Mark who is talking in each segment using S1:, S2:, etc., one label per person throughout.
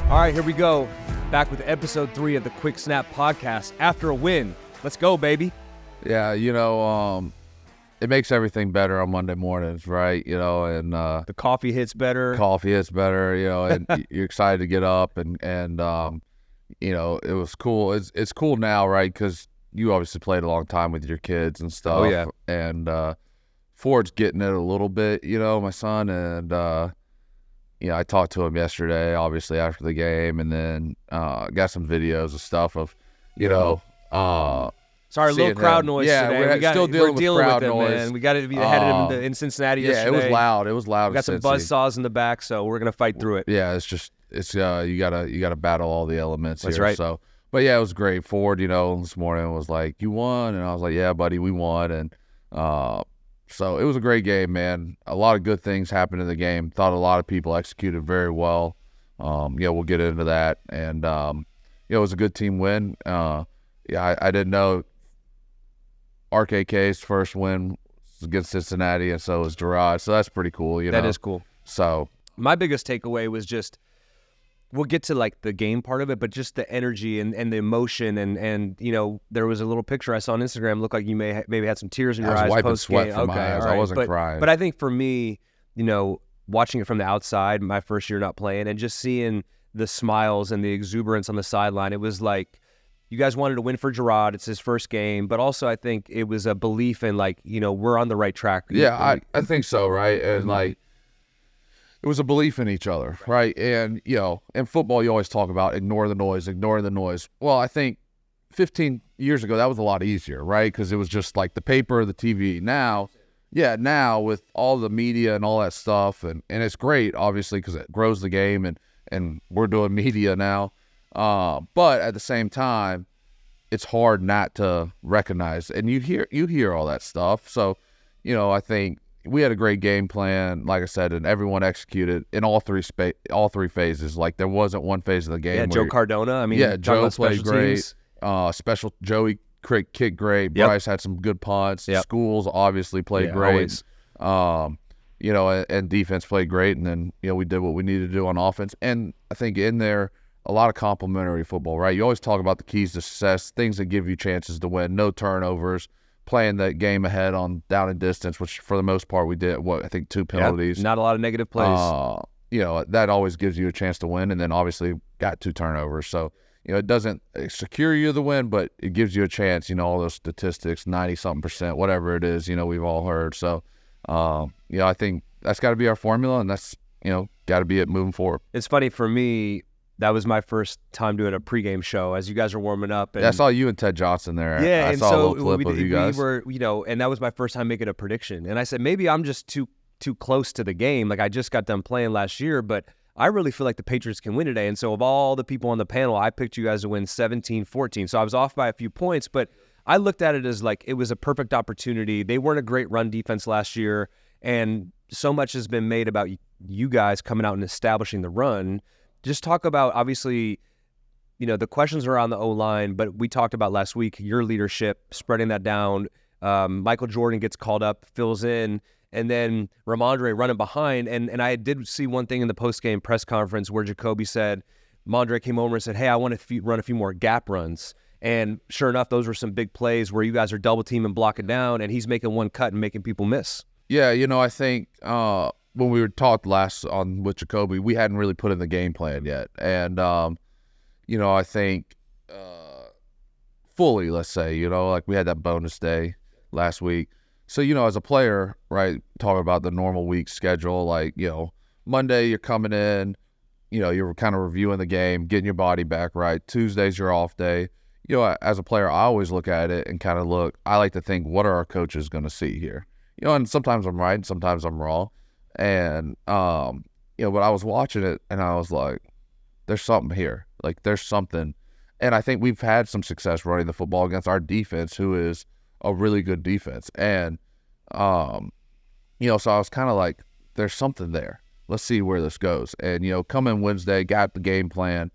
S1: All right, here we go. Back with episode 3 of the Quick Snap podcast. After a win, let's go, baby.
S2: Yeah, it makes everything better on Monday mornings, right? And
S1: the coffee hits better.
S2: And you're excited to get up, and it was cool. It's cool now, right? Because you obviously played a long time with your kids and stuff.
S1: Oh, yeah.
S2: And Ford's getting it a little bit, my son, and I talked to him yesterday, obviously after the game, and then got some videos and stuff of,
S1: Sorry, a little crowd noise today.
S2: We're still dealing with crowd
S1: it,
S2: noise.
S1: Man. We got it. We had it in Cincinnati yesterday.
S2: Yeah, it was loud.
S1: We got some buzzsaws in the back, so we're gonna fight through it.
S2: Yeah, you gotta battle all the elements here.
S1: That's right.
S2: So, but yeah, it was great. Ford, this morning was like, "You won," and I was like, "Yeah, buddy, we won." And so it was a great game, man. A lot of good things happened in the game. Thought a lot of people executed very well. We'll get into that. And it was a good team win. I didn't know RKK's first win was against Cincinnati, and so was Jerod. So that's pretty cool.
S1: That is cool.
S2: So
S1: my biggest takeaway was just, we'll get to like the game part of it, but just the energy and the emotion and there was a little picture I saw on Instagram. Looked like you maybe had some tears in your eyes.
S2: I was wiping
S1: post-game.
S2: sweat from my eyes. I wasn't crying.
S1: But I think for me, watching it from the outside, my first year not playing, and just seeing the smiles and the exuberance on the sideline, it was like, you guys wanted to win for Jerod. It's his first game, but also I think it was a belief in we're on the right track.
S2: Yeah, I think so, right? And it was a belief in each other, right? And, in football, you always talk about ignore the noise. Well, I think 15 years ago, that was a lot easier, right? Because it was just like the paper, the TV. Now with all the media and all that stuff, and it's great, obviously, because it grows the game, and we're doing media now. But at the same time, it's hard not to recognize, and you hear all that stuff. So, I think we had a great game plan, like I said, and everyone executed in all three phases. Like there wasn't one phase of the game.
S1: Yeah, Joe Cardona.
S2: Joe played great. Joey kicked great.
S1: Yep.
S2: Bryce had some good punts.
S1: Yep.
S2: Schools obviously played great.
S1: Always.
S2: And defense played great, and then we did what we needed to do on offense. And I think in there, a lot of complimentary football, right? You always talk about the keys to success, things that give you chances to win, no turnovers, playing that game ahead on down and distance, which for the most part we did, I think 2 penalties.
S1: Yep. Not a lot of negative plays.
S2: That always gives you a chance to win, and then obviously got 2 turnovers. So, it doesn't secure you the win, but it gives you a chance, all those statistics, 90-something%, whatever it is, we've all heard. So, I think that's got to be our formula, and that's, got to be it moving forward.
S1: It's funny for me, that was my first time doing a pregame show as you guys were warming up. And
S2: I saw you and Ted Johnson there.
S1: Yeah,
S2: I
S1: and
S2: saw
S1: so
S2: a little clip of you guys.
S1: We were, and that was my first time making a prediction. And I said, maybe I'm just too close to the game. Like I just got done playing last year, but I really feel like the Patriots can win today. And so of all the people on the panel, I picked you guys to win 17-14. So I was off by a few points, but I looked at it as like it was a perfect opportunity. They weren't a great run defense last year, and so much has been made about you guys coming out and establishing the run. Just talk about, obviously, the questions are on the O-line, but we talked about last week, your leadership, spreading that down. Michael Jordan gets called up, fills in, and then Ramondre running behind. And I did see one thing in the post-game press conference where Jacoby said, Mondre came over and said, hey, I want to run a few more gap runs. And sure enough, those were some big plays where you guys are double teaming, blocking down, and he's making one cut and making people miss.
S2: Yeah, I think when we were talked last on with Jacoby, we hadn't really put in the game plan yet. And, I think fully, let's say, we had that bonus day last week. So, as a player, right, talking about the normal week schedule, Monday you're coming in, you're kind of reviewing the game, getting your body back right. Tuesday's your off day. As a player, I always look at it and kind of I like to think, what are our coaches going to see here? And sometimes I'm right and sometimes I'm wrong. And, but I was watching it and I was like, there's something here. Like, there's something. And I think we've had some success running the football against our defense, who is a really good defense. And, so I was kind of like, there's something there. Let's see where this goes. And, come in Wednesday, got the game plan.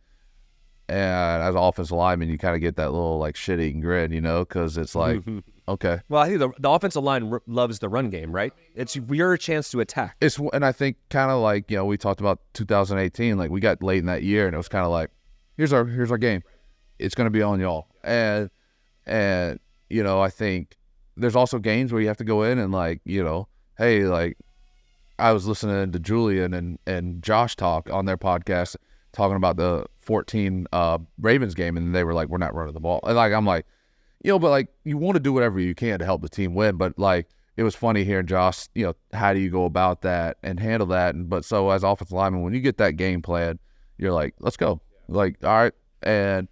S2: And as an offensive lineman, you kind of get that little, shit-eating grin, because it's like, Okay.
S1: Well, I think the offensive line loves the run game, right? It's your chance to attack.
S2: And I think kind of like, we talked about 2018, like we got late in that year and it was kind of like, here's our game. It's going to be on y'all. And I think there's also games where you have to go in and like, hey, like I was listening to Julian and Josh talk on their podcast talking about the 14 Ravens game, and they were like, we're not running the ball. And like I'm like, but like you want to do whatever you can to help the team win, but like it was funny hearing Josh, how do you go about that and handle that? But so as offensive lineman, when you get that game plan, you're like, let's go. Like, all right. And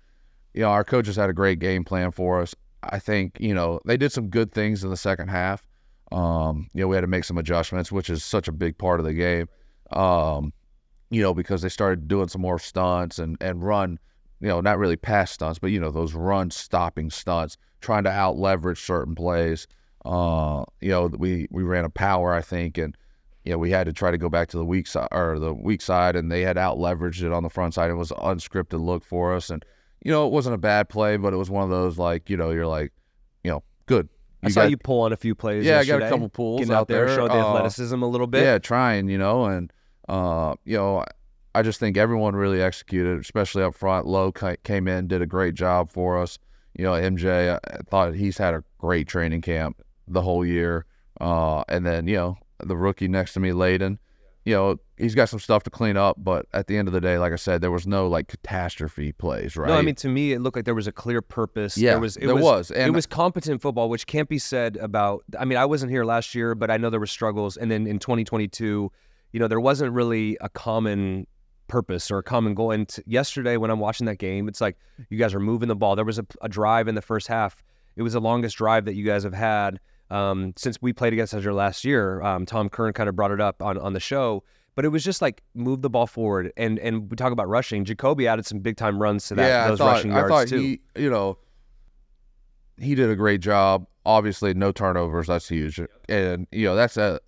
S2: our coaches had a great game plan for us. I think, they did some good things in the second half. We had to make some adjustments, which is such a big part of the game. Because they started doing some more stunts and run, not really pass stunts, but, those run stopping stunts, trying to out leverage certain plays. We ran a power, I think, and, we had to try to go back to the weak side, and they had out leveraged it on the front side. It was an unscripted look for us. And, it wasn't a bad play, but it was one of those, like, you're like, good.
S1: I saw you pull on a few plays.
S2: Yeah,
S1: yesterday.
S2: I got a couple pulls
S1: Getting out there, showing the athleticism a little bit.
S2: Yeah, trying, and I just think everyone really executed, especially up front. Lowe came in, did a great job for us. MJ, I thought he's had a great training camp the whole year. And then, the rookie next to me, Layden, he's got some stuff to clean up, but at the end of the day, like I said, there was no like catastrophe plays, right?
S1: No, I mean, to me, it looked like there was a clear purpose.
S2: Yeah,
S1: it was competent football, which can't be said about. I mean, I wasn't here last year, but I know there were struggles. And then in 2022, there wasn't really a common purpose or a common goal. And yesterday, when I'm watching that game, it's like you guys are moving the ball. There was a drive in the first half. It was the longest drive that you guys have had since we played against each other last year. Tom Curran kind of brought it up on the show. But it was just like move the ball forward, and we talk about rushing. Jacoby added some big time runs to that. Those rushing yards
S2: I thought
S1: too.
S2: He did a great job. Obviously, no turnovers. That's huge, and that's a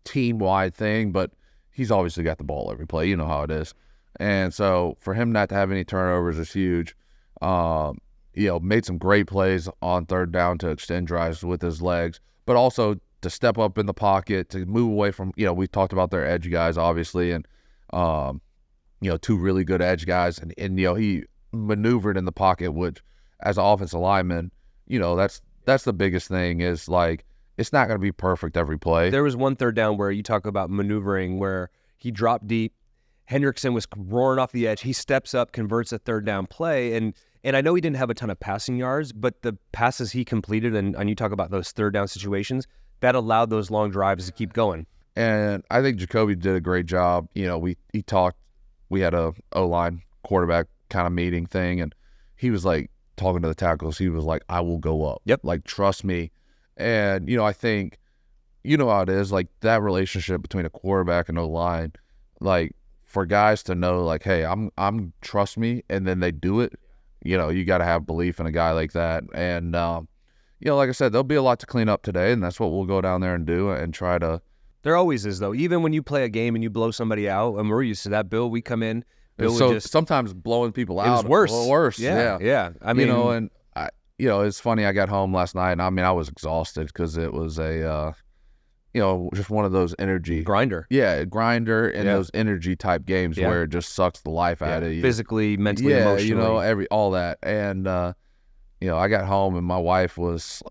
S2: team wide thing. But he's obviously got the ball every play. You know how it is, and so for him not to have any turnovers is huge. Made some great plays on third down to extend drives with his legs, but also to step up in the pocket, to move away from, we talked about their edge guys, obviously, and, two really good edge guys. And he maneuvered in the pocket, which as an offensive lineman, that's the biggest thing is like, it's not going to be perfect every play.
S1: There was one third down where you talk about maneuvering where he dropped deep. Hendrickson was roaring off the edge. He steps up, converts a third down play. And I know he didn't have a ton of passing yards, but the passes he completed, and you talk about those third down situations, that allowed those long drives to keep going.
S2: And I think Jacoby did a great job. We had a O-line quarterback kind of meeting thing, and he was like talking to the tackles. He was like, I will go up.
S1: Yep.
S2: Like, trust me. And, I think, how it is, like that relationship between a quarterback and O-line, like for guys to know like, hey, I'm trust me, and then they do it, you got to have belief in a guy like that. And, like I said, there'll be a lot to clean up today, and that's what we'll go down there and do and try to.
S1: There always is, though. Even when you play a game and you blow somebody out, and we're used to that. Bill, we come in. Bill would just
S2: sometimes blowing people out.
S1: It was worse.
S2: Worse.
S1: Yeah. I mean,
S2: and it's funny. I got home last night, and I mean, I was exhausted because it was a, just one of those energy
S1: grinder.
S2: Yeah, grinder and those energy type games where it just sucks the life out of you,
S1: physically, mentally, emotionally.
S2: all that, and. I got home and my wife was,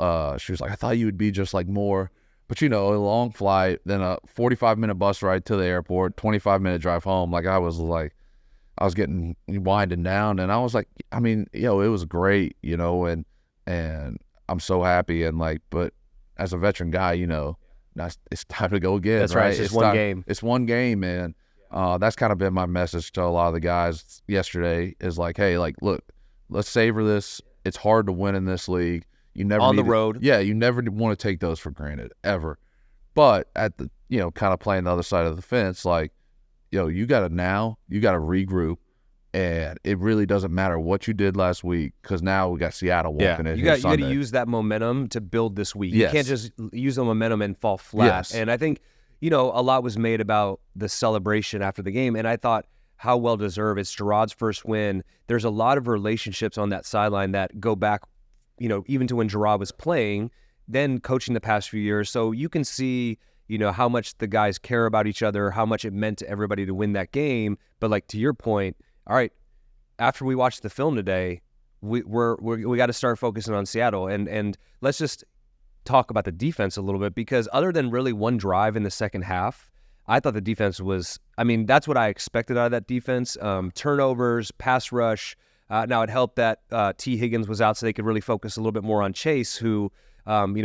S2: she was like, I thought you would be just like more, but a long flight, then a 45-minute bus ride to the airport, 25-minute drive home. Like I was getting winding down, and I was like, I mean, it was great, and I'm so happy. And like, but as a veteran guy, it's time to go again.
S1: That's right. It's just one game.
S2: It's one game, man. That's kind of been my message to a lot of the guys yesterday is like, hey, like, look, let's savor this. It's hard to win in this league. You never
S1: on the road.
S2: Yeah, you never want to take those for granted ever. But at the kind of playing the other side of the fence, like, you got to regroup, and it really doesn't matter what you did last week because now we got Seattle walking in.
S1: You got to use that momentum to build this week.
S2: Yes.
S1: You can't just use the momentum and fall flat.
S2: Yes.
S1: And I think a lot was made about the celebration after the game, and I thought, how well deserved. It's Jerod's first win. There's a lot of relationships on that sideline that go back, even to when Jerod was playing. then coaching the past few years. So you can see, how much the guys care about each other, how much it meant to everybody to win that game. But like to your point, all right, after we watched the film today, we got to start focusing on Seattle, and let's just talk about the defense a little bit, because other than really one drive in the second half, I thought the defense was, that's what I expected out of that defense. Turnovers, pass rush. Now it helped that T. Higgins was out, so they could really focus a little bit more on Chase, who,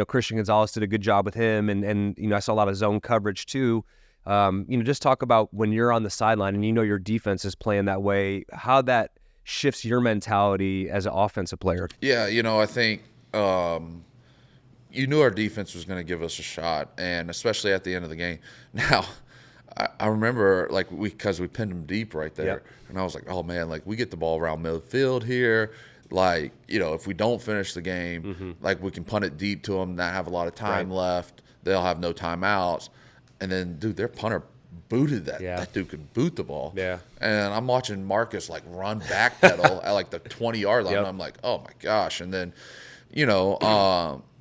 S1: Christian Gonzalez did a good job with him, and I saw a lot of zone coverage too. Just talk about when you're on the sideline and your defense is playing that way, how that shifts your mentality as an offensive player.
S2: Yeah, I think you knew our defense was going to give us a shot, and especially at the end of the game. Now, I remember, because we pinned them deep right there,
S1: yep.
S2: And I was like, oh, man, we get the ball around midfield here. If we don't finish the game, we can punt it deep to them, not have a lot of time left. They'll have no timeouts. And then, dude, their punter booted that.
S1: Yeah.
S2: That dude could boot the ball.
S1: Yeah.
S2: And I'm watching Marcus run backpedal at the 20-yard line.
S1: Yep.
S2: And I'm like, oh my gosh. And then,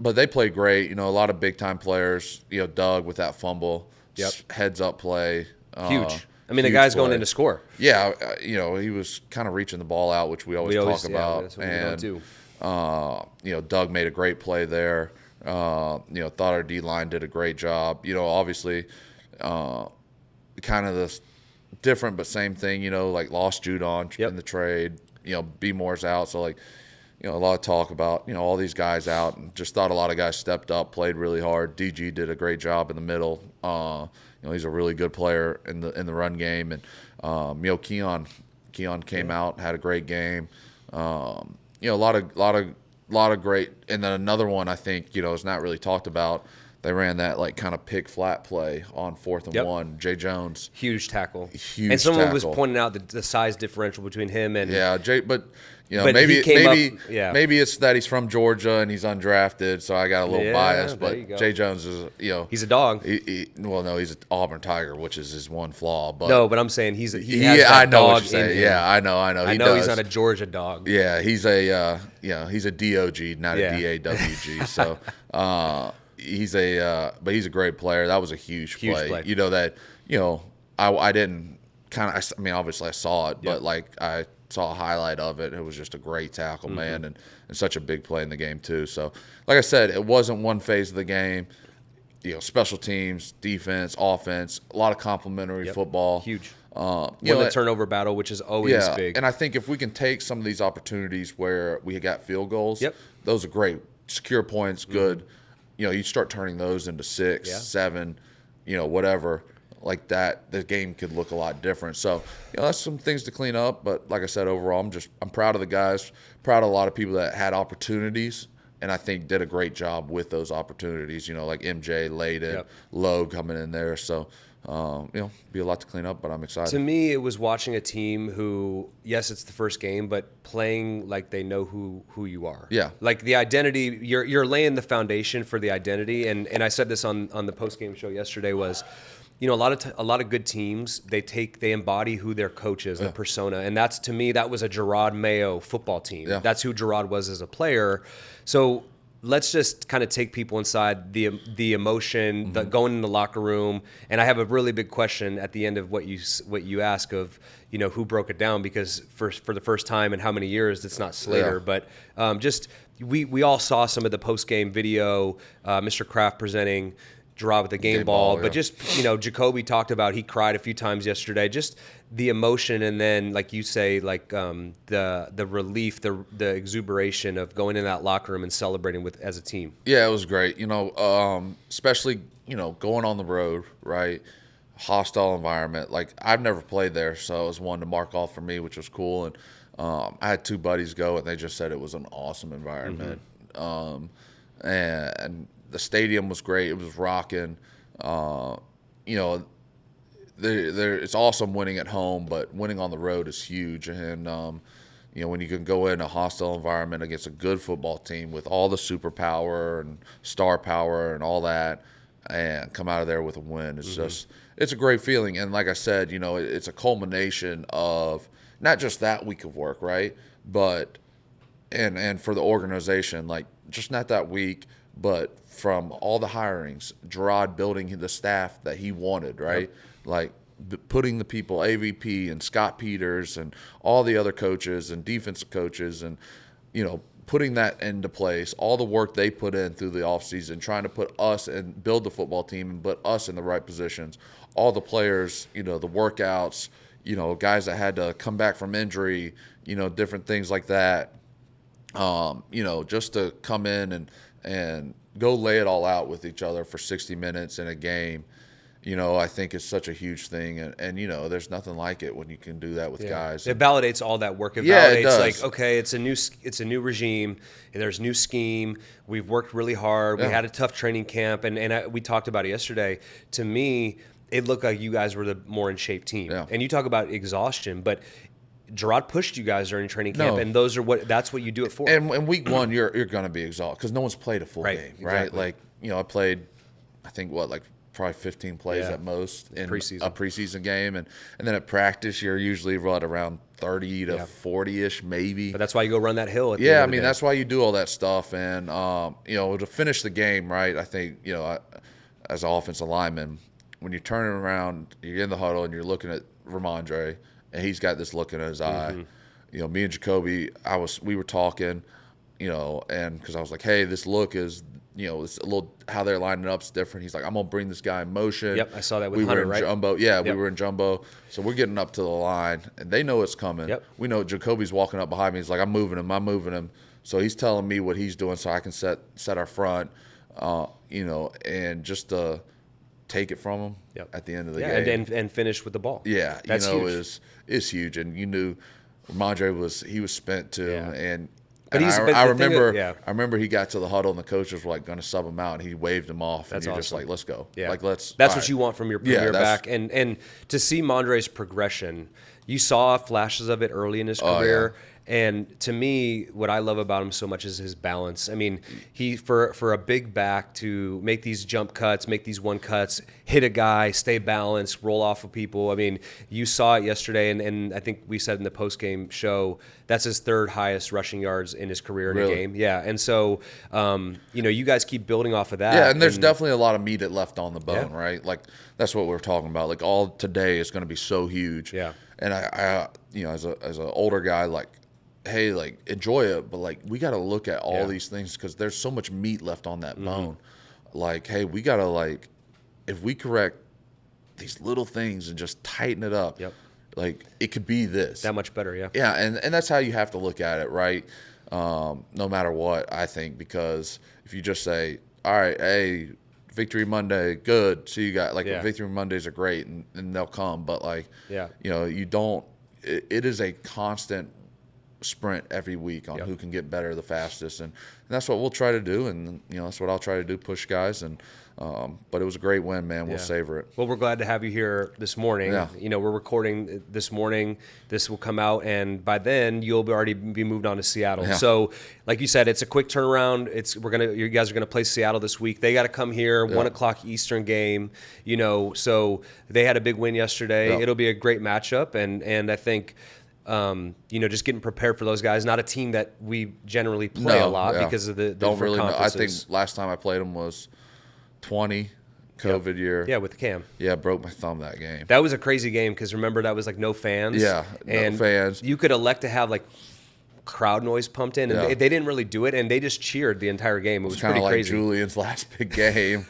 S2: but they played great. A lot of big time players. Doug with that fumble.
S1: Yep.
S2: Heads up play.
S1: Huge. The guy's going in to score.
S2: Yeah. He was kind of reaching the ball out, which we always talk about.
S1: That's what we do.
S2: Doug made a great play there. Thought our D-line did a great job. Obviously, kind of this different but same thing, lost Judon in the trade. B. Moore's out. So, a lot of talk about, all these guys out, and just thought a lot of guys stepped up, played really hard. DG did a great job in the middle. He's a really good player in the run game. And, Keon came out, had a great game. A lot of great. And then another one I think, is not really talked about. They ran that kind of pick flat play on 4th and 1. Jay Jones,
S1: huge tackle.
S2: And
S1: someone was pointing out the size differential between him and
S2: but maybe it's that he's from Georgia and he's undrafted, so I got a little bias. But Jay Jones is
S1: he's a dog.
S2: He's an Auburn Tiger, which is his one flaw. But
S1: no, but I'm saying he has that dog in him.
S2: Yeah, I know.
S1: I know he's not a Georgia dog.
S2: Yeah, he's a DOG, not a DAWG. So. He's a great player. That was a huge play. I didn't obviously I saw it, but I saw a highlight of it. It was just a great tackle, man, and such a big play in the game too. So, like I said, it wasn't one phase of the game. Special teams, defense, offense, a lot of complementary football.
S1: Huge. The turnover battle, which is always big.
S2: And I think if we can take some of these opportunities where we got field goals, those are great. Secure points, good. You start turning those into 6, 7, whatever, like that, the game could look a lot different. So, that's some things to clean up. But like I said, overall, I'm proud of the guys, proud of a lot of people that had opportunities, and I think did a great job with those opportunities, like MJ, Layden, Lowe coming in there. So, be a lot to clean up, but I'm excited.
S1: To me, it was watching a team who, yes, it's the first game, but playing like they know who you are. Yeah. Like the identity, you're laying the foundation for the identity. And I said this on the post-game show yesterday was, a lot of good teams, they embody who their coach is, their persona. And that's, to me, that was a Jerod Mayo football team. Yeah. That's who Jerod was as a player. So let's just kind of take people inside the emotion, the going in the locker room. And I have a really big question at the end of what you ask of, who broke it down, because for the first time in how many years, it's not Slater. Yeah. But just we all saw some of the post-game video, Mr. Kraft presenting Jerod with the game ball. But just, Jacoby talked about, he cried a few times yesterday, just the emotion. And then, like you say, the relief, the exuberation of going in that locker room and celebrating as a team.
S2: Yeah, it was great. Especially, going on the road, right? Hostile environment. I've never played there, so it was one to mark off for me, which was cool. And I had 2 buddies go, and they just said it was an awesome environment. And the stadium was great. It was rocking. It's awesome winning at home, but winning on the road is huge. And, when you can go in a hostile environment against a good football team with all the superpower and star power and all that, and come out of there with a win, it's a great feeling. And like I said, it's a culmination of not just that week of work, right? But, and for the organization, just not that week, but from all the hirings, Jerod building the staff that he wanted, right? Like putting the people, AVP and Scott Peters and all the other coaches and defensive coaches and, putting that into place, all the work they put in through the offseason, trying to put us and build the football team and put us in the right positions. All the players, the workouts, guys that had to come back from injury, different things like that. Just to come in and go lay it all out with each other for 60 minutes in a game, I think it's such a huge thing. And there's nothing like it when you can do that with guys.
S1: It validates all that work. It
S2: Yeah,
S1: validates
S2: it does.
S1: like, okay, it's a new regime. There's new scheme. We've worked really hard. We had a tough training camp. And we talked about it yesterday. To me, it looked like you guys were the more in shape team.
S2: Yeah.
S1: And you talk about exhaustion, but Jerod pushed you guys during training camp, and that's what you do it for.
S2: And week one, you're going to be exhausted because no one's played a full game, right?
S1: Exactly.
S2: Like, I played, I think, probably 15 plays at most in
S1: Preseason.
S2: a preseason game. And then at practice, you're usually around 30 to 40-ish maybe.
S1: But that's why you go run that hill at the end of the day.
S2: That's why you do all that stuff. And, to finish the game, right, I think, as an offensive lineman, when you're turning around, you're in the huddle and you're looking at Ramondre, and he's got this look in his eye. Me and Jacoby, we were talking, and because I was like, hey, this look is, it's a little how they're lining up's different. He's like, I'm gonna bring this guy in motion.
S1: Yep, I saw that with
S2: we
S1: Hunter,
S2: were in
S1: right?
S2: jumbo. Yeah, we were in jumbo. So we're getting up to the line, and they know it's coming.
S1: Yep.
S2: We know Jacoby's walking up behind me. He's like, I'm moving him. So he's telling me what he's doing, so I can set our front, and just take it from him at the end of the game.
S1: And finish with the ball.
S2: Yeah,
S1: that's huge.
S2: is huge, and you knew Ramondre was spent too, and
S1: But
S2: I remember he got to the huddle and the coaches were like going to sub him out, and he waved him off, and you're just like, let's go, let's.
S1: That's what you want from your premier back, and to see Mondre's progression, you saw flashes of it early in his career. And to me, what I love about him so much is his balance. I mean, he for a big back to make these jump cuts, make these one cuts, hit a guy, stay balanced, roll off of people. I mean, you saw it yesterday, and I think we said in the post-game show that's his third highest rushing yards in his career in a game. Yeah, and so you guys keep building off of that.
S2: Yeah, and there's definitely a lot of meat left on the bone, right? Like that's what we're talking about. Like all today is going to be so huge. Yeah, and I as an older guy, like, hey, like, enjoy it, but like we got to look at all these things because there's so much meat left on that bone. Like, hey, we got to, like, if we correct these little things and just tighten it up, like it could be this
S1: that much better.
S2: Yeah, and that's how you have to look at it, right? No matter what, I think, because if you just say, all right, hey, Victory Monday, good, see you guys, like Victory Mondays are great, and they'll come, but like, you don't. It is a constant sprint every week on who can get better the fastest, and that's what we'll try to do, and that's what I'll try to do, push guys, and but it was a great win, man. We'll savor it.
S1: Well, we're glad to have you here this morning. We're recording this morning. This will come out, and by then you'll already be moved on to Seattle. So like you said, it's a quick turnaround. You guys are gonna play Seattle this week. They got to come here, 1:00 Eastern game, so they had a big win yesterday. It'll be a great matchup, and I think just getting prepared for those guys. Not a team that we generally play a lot because of the
S2: don't really know. I
S1: conferences.
S2: think last time I played them was 20 COVID year.
S1: Yeah, with Cam.
S2: Yeah, broke my thumb that game.
S1: That was a crazy game because remember that was like no fans.
S2: Yeah, no fans.
S1: You could elect to have like crowd noise pumped in, and they didn't really do it, and they just cheered the entire game. It was
S2: kind
S1: pretty
S2: of like
S1: crazy.
S2: Julian's last big game.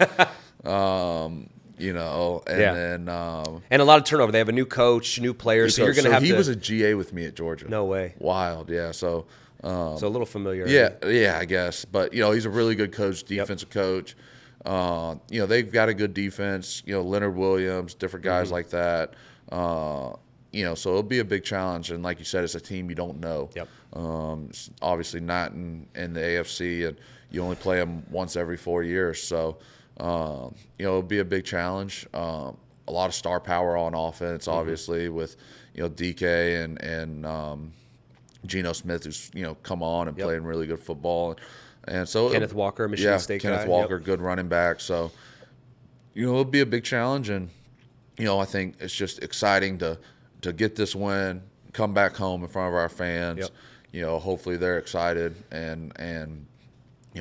S2: And then
S1: and a lot of turnover. They have a new coach, new players, so you're going to have.
S2: He was a GA with me at Georgia.
S1: No way.
S2: Wild, yeah. So
S1: a little familiar.
S2: Yeah, I guess. But he's a really good coach, defensive coach. They've got a good defense. Leonard Williams, different guys like that. So it'll be a big challenge. And like you said, it's a team you don't know.
S1: Yep.
S2: It's obviously not in the AFC, and you only play them once every 4 years. So. It'll be a big challenge. A lot of star power on offense, obviously, with DK and Geno Smith, who's come on and playing really good football, and so
S1: Kenneth Walker, Michigan State guy.
S2: Kenneth Walker, good running back. So it'll be a big challenge, and I think it's just exciting to get this win, come back home in front of our fans. Hopefully they're excited and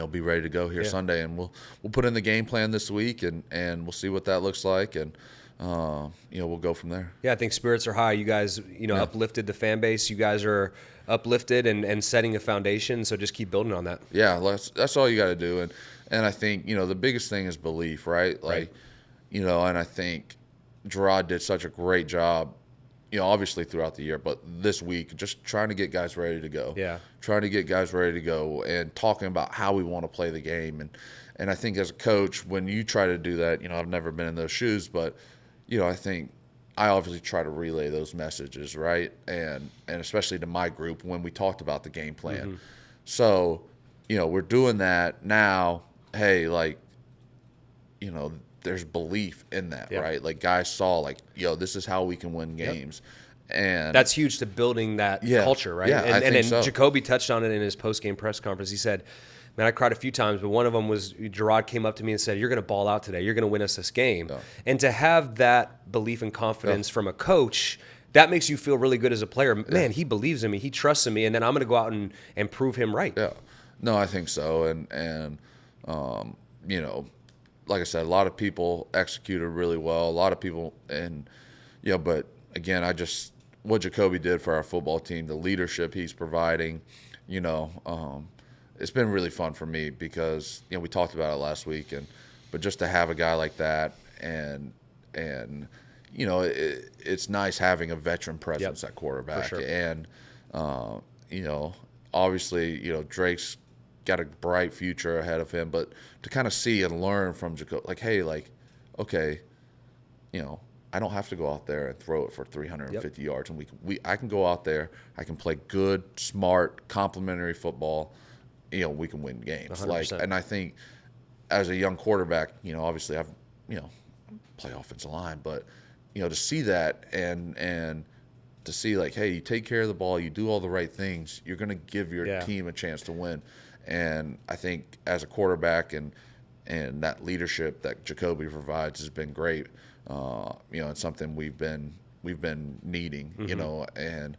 S2: be ready to go here Sunday, and we'll put in the game plan this week, and we'll see what that looks like, and we'll go from there.
S1: Yeah, I think spirits are high. You guys, uplifted the fan base. You guys are uplifted and setting a foundation. So just keep building on that.
S2: Yeah, that's all you got to do, and I think the biggest thing is belief, right? Like, and I think Jerod did such a great job. Obviously throughout the year, but this week, just trying to get guys ready to go.
S1: Yeah.
S2: Trying to get guys ready to go and talking about how we want to play the game. And I think as a coach, when you try to do that, I've never been in those shoes, but, I think I obviously try to relay those messages, right? And especially to my group when we talked about the game plan.
S1: Mm-hmm.
S2: So, we're doing that now. Hey, like, there's belief in that, right? Like guys saw like, this is how we can win games. And
S1: that's huge to building that culture, right?
S2: Yeah, I think so.
S1: Jacoby touched on it in his post-game press conference. He said, man, I cried a few times, but one of them was Jerod came up to me and said, you're going to ball out today. You're going to win us this game. Yeah. And to have that belief and confidence from a coach, that makes you feel really good as a player. Man, he believes in me. He trusts in me. And then I'm going to go out and prove him right.
S2: Yeah. No, I think so. And like I said, a lot of people executed really well. A lot of people, but again, what Jacoby did for our football team, the leadership he's providing, it's been really fun for me because, we talked about it last week, but just to have a guy like that and it's nice having a veteran presence at quarterback.
S1: For sure.
S2: And, obviously, Drake's got a bright future ahead of him, but to kind of see and learn from Jacoby, like, hey, like, okay, I don't have to go out there and throw it for 350 yards, and I can go out there, I can play good, smart, complementary football, we can win games.
S1: 100%.
S2: Like, and I think as a young quarterback, obviously I've, play offensive line, but to see that and to see like, hey, you take care of the ball, you do all the right things, you're going to give your team a chance to win. And I think as a quarterback and that leadership that Jacoby provides has been great. And something we've been needing, and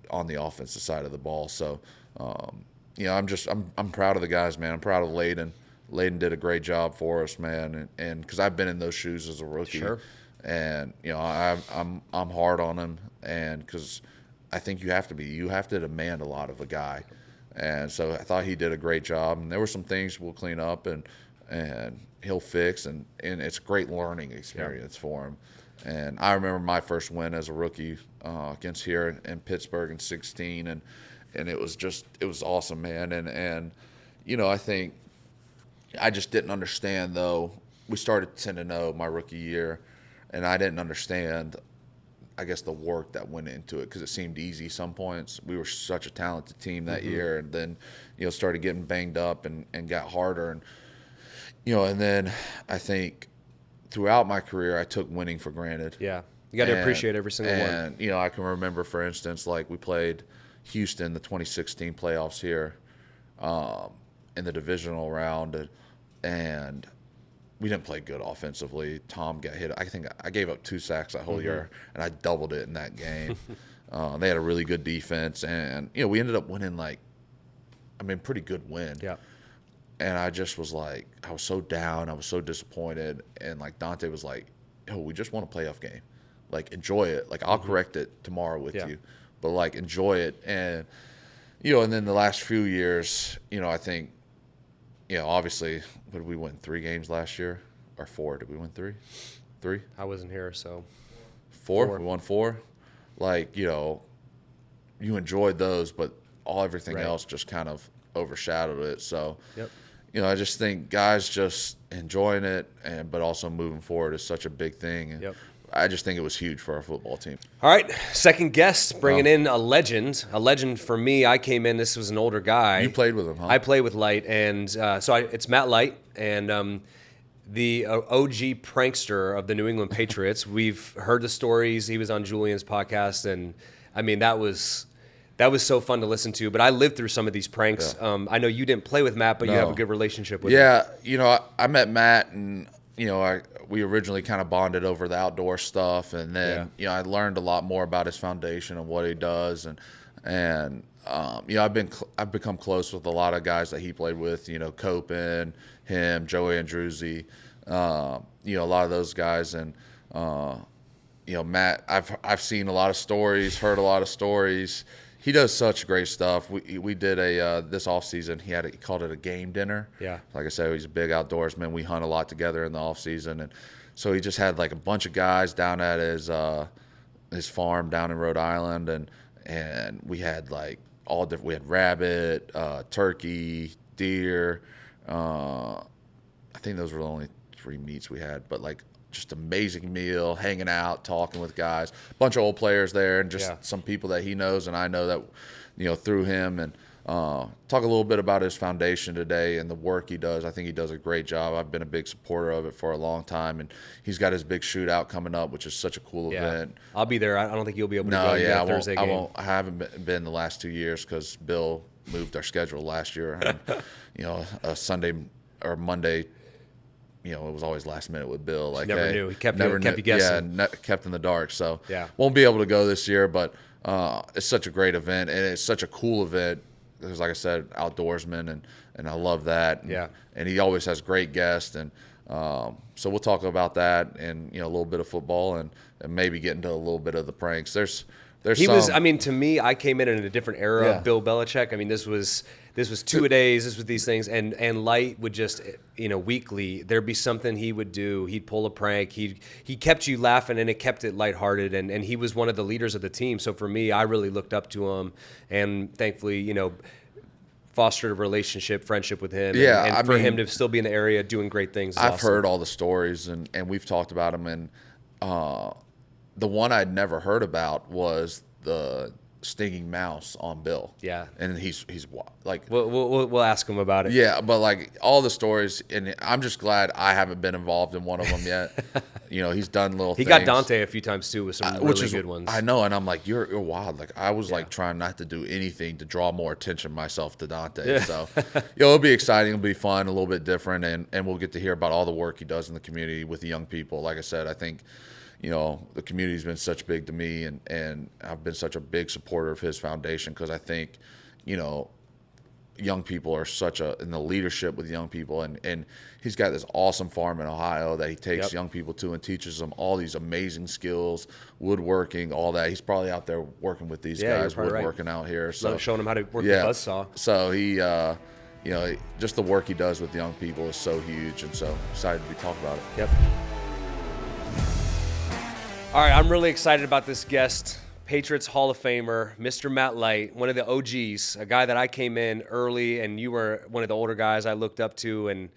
S2: on the offensive side of the ball. So, I'm proud of the guys, man. I'm proud of Layden. Layden did a great job for us, man. And because I've been in those shoes as a rookie,
S1: sure.
S2: And I'm hard on him, and because I think you have to demand a lot of a guy. And so I thought he did a great job. And there were some things we'll clean up and he'll fix. And it's a great learning experience for him. And I remember my first win as a rookie against here in Pittsburgh in 2016. And it was awesome, man. And I think I just didn't understand, though. We started 10-0 my rookie year, and I didn't understand, I guess, the work that went into it because it seemed easy some points. We were such a talented team that year, and then, started getting banged up and got harder. And, and then I think throughout my career, I took winning for granted.
S1: Yeah. You got to appreciate every single one.
S2: And, I can remember, for instance, like we played Houston, the 2016 playoffs here in the divisional round, and we didn't play good offensively. Tom got hit. I think I gave up 2 sacks that whole year, and I doubled it in that game. They had a really good defense, and, we ended up winning, pretty good win.
S1: Yeah.
S2: And I just was like, I was so down. I was so disappointed. And, Dante was like, yo, we just want a playoff game. Enjoy it. I'll correct it tomorrow with you. But, enjoy it. And, and then the last few years, I think, obviously, what did we win, 3 games last year? Or 4? Did we win 3? 3?
S1: I wasn't here, so.
S2: 4? We won 4? You enjoyed those, but everything else just kind of overshadowed it. So, I just think guys just enjoying it, but also moving forward is such a big thing. And I just think it was huge for our football team.
S1: All right, second guest, bringing in a legend. A legend for me. I came in, this was an older guy.
S2: You played with him, huh?
S1: I played with Light, and it's Matt Light, and the OG prankster of the New England Patriots. We've heard the stories. He was on Julian's podcast, and, that was so fun to listen to. But I lived through some of these pranks.
S2: Yeah.
S1: I know you didn't play with Matt, but you have a good relationship with him.
S2: Yeah, I met Matt, and, we originally kind of bonded over the outdoor stuff, and then I learned a lot more about his foundation and what he does, and And I've become close with a lot of guys that he played with. Copen, him, Joe Andruzzi, a lot of those guys. And Matt, I've seen a lot of stories, heard a lot of stories. He does such great stuff. We did this off season. He called it a game dinner.
S1: Yeah.
S2: Like I said, he's a big outdoorsman. We hunt a lot together in the off season, and so he just had like a bunch of guys down at his farm down in Rhode Island, and we had like all different. We had rabbit, turkey, deer. I think those were the only 3 meats we had, but like just amazing meal, hanging out, talking with guys, a bunch of old players there, and just some people that he knows and I know that through him. And talk a little bit about his foundation today and the work he does. I think he does a great job. I've been a big supporter of it for a long time, and he's got his big shootout coming up, which is such a cool event.
S1: I'll be there. I don't think you'll be able to go to that Thursday game.
S2: I haven't been the last 2 years because Bill moved our schedule last year, and a Sunday or Monday. It was always last minute with Bill. Like,
S1: never knew. He kept you guessing.
S2: Yeah, kept in the dark. So won't be able to go this year, but it's such a great event, and it's such a cool event because, like I said, outdoorsman, and I love that. And he always has great guests, and so we'll talk about that and a little bit of football and maybe get into a little bit of the pranks. To
S1: me, I came in a different era of Bill Belichick. I mean, this was 2-a-days. This was these things, and Light would just, weekly there'd be something he would do. He'd pull a prank. He kept you laughing, and it kept it lighthearted. And he was one of the leaders of the team. So for me, I really looked up to him, and thankfully, fostered a relationship, friendship with him. And for him to still be in the area doing great things.
S2: I've heard all the stories, and we've talked about them, and the one I'd never heard about was the stinging mouse on Bill.
S1: Yeah.
S2: And he's like,
S1: we'll ask him about it.
S2: Yeah, but like all the stories, and I'm just glad I haven't been involved in one of them yet. He's done little things.
S1: He got Dante a few times too with some really good ones.
S2: I know, and I'm like, you're wild. Like I was like trying not to do anything to draw more attention myself to Dante. Yeah. So it'll be exciting, it'll be fun, a little bit different, and we'll get to hear about all the work he does in the community with the young people. Like I said, I think the community's been such big to me, and I've been such a big supporter of his foundation because I think, young people are in the leadership with young people, and he's got this awesome farm in Ohio that he takes young people to and teaches them all these amazing skills, woodworking, all that. He's probably out there working with these guys, woodworking out here. So
S1: showing them how to work the buzzsaw.
S2: So he, just the work he does with young people is so huge, and so excited to talk about it.
S1: Yep. All right, I'm really excited about this guest, Patriots Hall of Famer, Mr. Matt Light, one of the OGs, a guy that I came in early, and you were one of the older guys I looked up to, and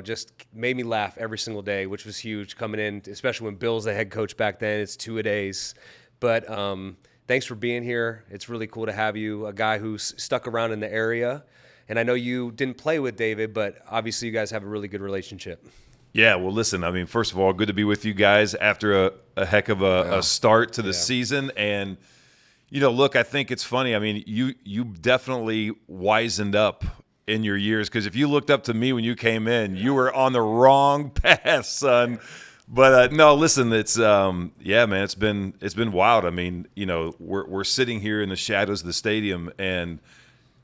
S1: just made me laugh every single day, which was huge coming in, especially when Bill's the head coach back then. It's 2-a-days. But thanks for being here. It's really cool to have you, a guy who's stuck around in the area. And I know you didn't play with David, but obviously you guys have a really good relationship.
S3: Yeah, well, listen, I mean, first of all, good to be with you guys after a heck of a start to the season. And, look, I think it's funny. I mean, you definitely wisened up in your years, because if you looked up to me when you came in, you were on the wrong path, son. But no, listen, it's man, it's been wild. I mean, we're sitting here in the shadows of the stadium, and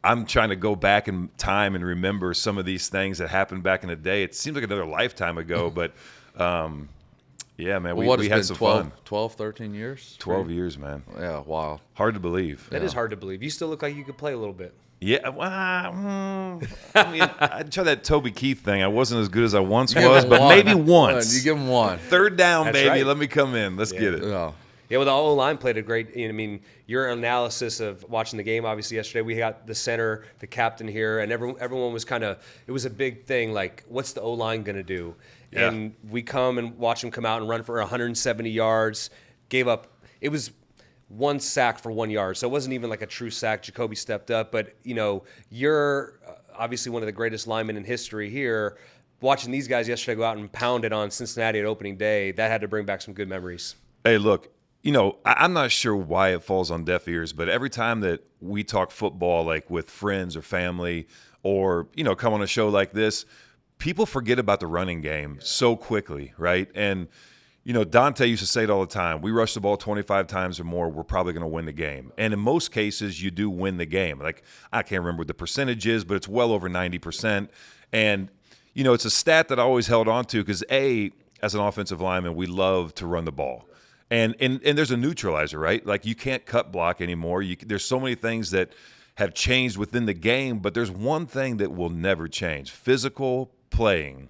S3: I'm trying to go back in time and remember some of these things that happened back in the day. It seems like another lifetime ago, but yeah, man, we had some fun.
S2: 12, 13 years?
S3: 12 years, man.
S2: Yeah, wow.
S3: Hard to believe.
S1: That is hard to believe. You still look like you could play a little bit.
S3: Yeah, well, I mean, I tried that Toby Keith thing. I wasn't as good as I once was, but maybe once.
S2: You give him one.
S3: Third down,
S1: That's
S3: baby.
S1: right.
S3: Let me come in. Let's get it.
S2: Yeah.
S1: Yeah, well, the O-line played a great. I mean, your analysis of watching the game, obviously yesterday, we got the center, the captain here, and everyone was kind of. It was a big thing. Like, what's the O-line going to do?
S3: Yeah.
S1: And we come and watch him come out and run for 170 yards. Gave up. It was one sack for 1 yard, so it wasn't even like a true sack. Jacoby stepped up, but you're obviously one of the greatest linemen in history here. Watching these guys yesterday go out and pound it on Cincinnati at opening day, that had to bring back some good memories.
S3: Hey, look. I'm not sure why it falls on deaf ears, but every time that we talk football, like with friends or family, or, come on a show like this, people forget about the running game so quickly, right? And, Dante used to say it all the time. We rush the ball 25 times or more, we're probably going to win the game. And in most cases, you do win the game. Like, I can't remember what the percentage is, but it's well over 90%. And, it's a stat that I always held on to because, as an offensive lineman, we love to run the ball. And there's a neutralizer, right? Like, you can't cut block anymore. There's so many things that have changed within the game, but there's one thing that will never change: physical playing.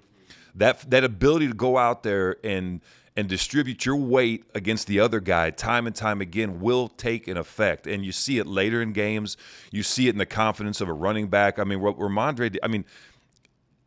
S3: That ability to go out there and distribute your weight against the other guy time and time again will take an effect. And you see it later in games. You see it in the confidence of a running back. I mean, what Ramondre did,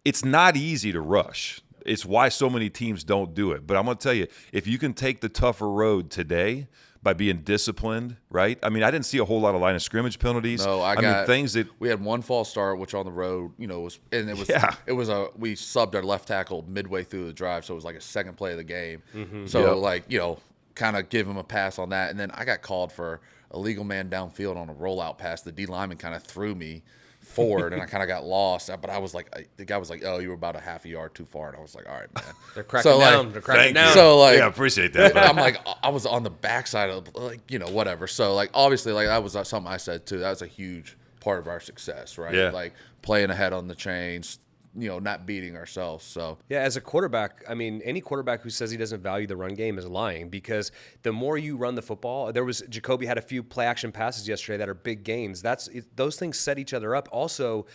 S3: it's not easy to rush. It's why so many teams don't do it. But I'm going to tell you, if you can take the tougher road today by being disciplined, right? I didn't see a whole lot of line of scrimmage penalties.
S2: No,
S3: things that
S2: we had one false start, which on the road, we subbed our left tackle midway through the drive, so it was like a second play of the game.
S3: Mm-hmm.
S2: So kind of give him a pass on that, and then I got called for a legal man downfield on a rollout pass. The D lineman kind of threw me forward, and I kind of got lost. But I was like, the guy was like, "Oh, you were about a half a yard too far," and I was like, "All right, man."
S1: They're cracking down. They're cracking down.
S2: So
S3: I appreciate that. But
S2: I'm like, I was on the backside of whatever. So obviously that was something I said too. That was a huge part of our success, right?
S3: Yeah.
S2: Like playing ahead on the chains, not beating ourselves. So
S1: yeah, as a quarterback, any quarterback who says he doesn't value the run game is lying, because the more you run the football, Jacoby had a few play action passes yesterday that are big gains. Those things set each other up. Also,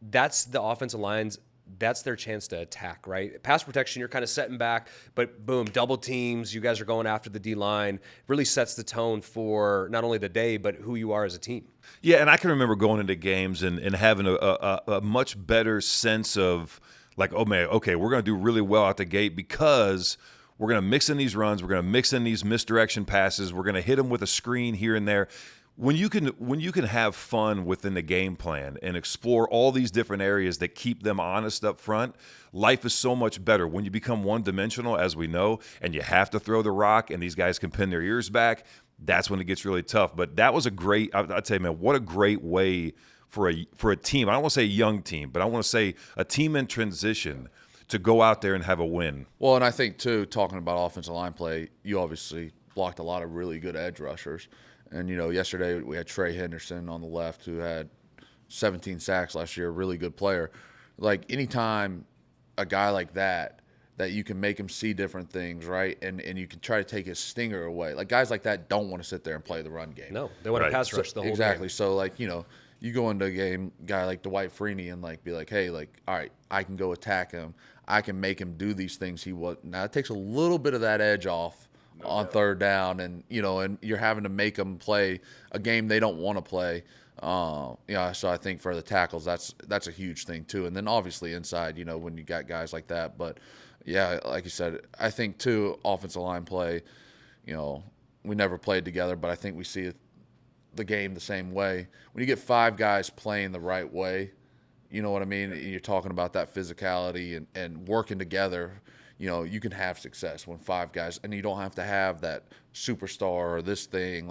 S1: that's the offensive lines. That's their chance to attack, right? Pass protection, you're kind of setting back, but boom, double teams, you guys are going after the D-line. Really sets the tone for not only the day, but who you are as a team.
S3: Yeah, and I can remember going into games and having a much better sense of, like, oh, man, okay, we're going to do really well out the gate because we're going to mix in these runs, we're going to mix in these misdirection passes, we're going to hit them with a screen here and there. When you can have fun within the game plan and explore all these different areas that keep them honest up front, life is so much better. When you become one-dimensional, as we know, and you have to throw the rock and these guys can pin their ears back, that's when it gets really tough. But that was I'd tell you, man, what a great way for a team. I don't want to say a young team, but I want to say a team in transition to go out there and have a win.
S2: Well, and I think, too, talking about offensive line play, you obviously blocked a lot of really good edge rushers. And, yesterday we had Trey Henderson on the left, who had 17 sacks last year, a really good player. Like, anytime a guy like that you can make him see different things, right? And you can try to take his stinger away. Like, guys like that don't want to sit there and play the run game.
S1: No, they want to pass rush the whole
S2: exactly.
S1: game.
S2: So, you go into a game, guy like Dwight Freeney, and, be like, hey, all right, I can go attack him. I can make him do these things he was. Now, it takes a little bit of that edge off on third down, and and you're having to make them play a game they don't want to play. So I think for the tackles, that's a huge thing too. And then obviously inside, when you got guys like that. But yeah, like you said, I think too, offensive line play. We never played together, but I think we see the game the same way. When you get five guys playing the right way, you know what I mean? You're talking about that physicality and working together. You can have success when five guys, and you don't have to have that superstar or this thing.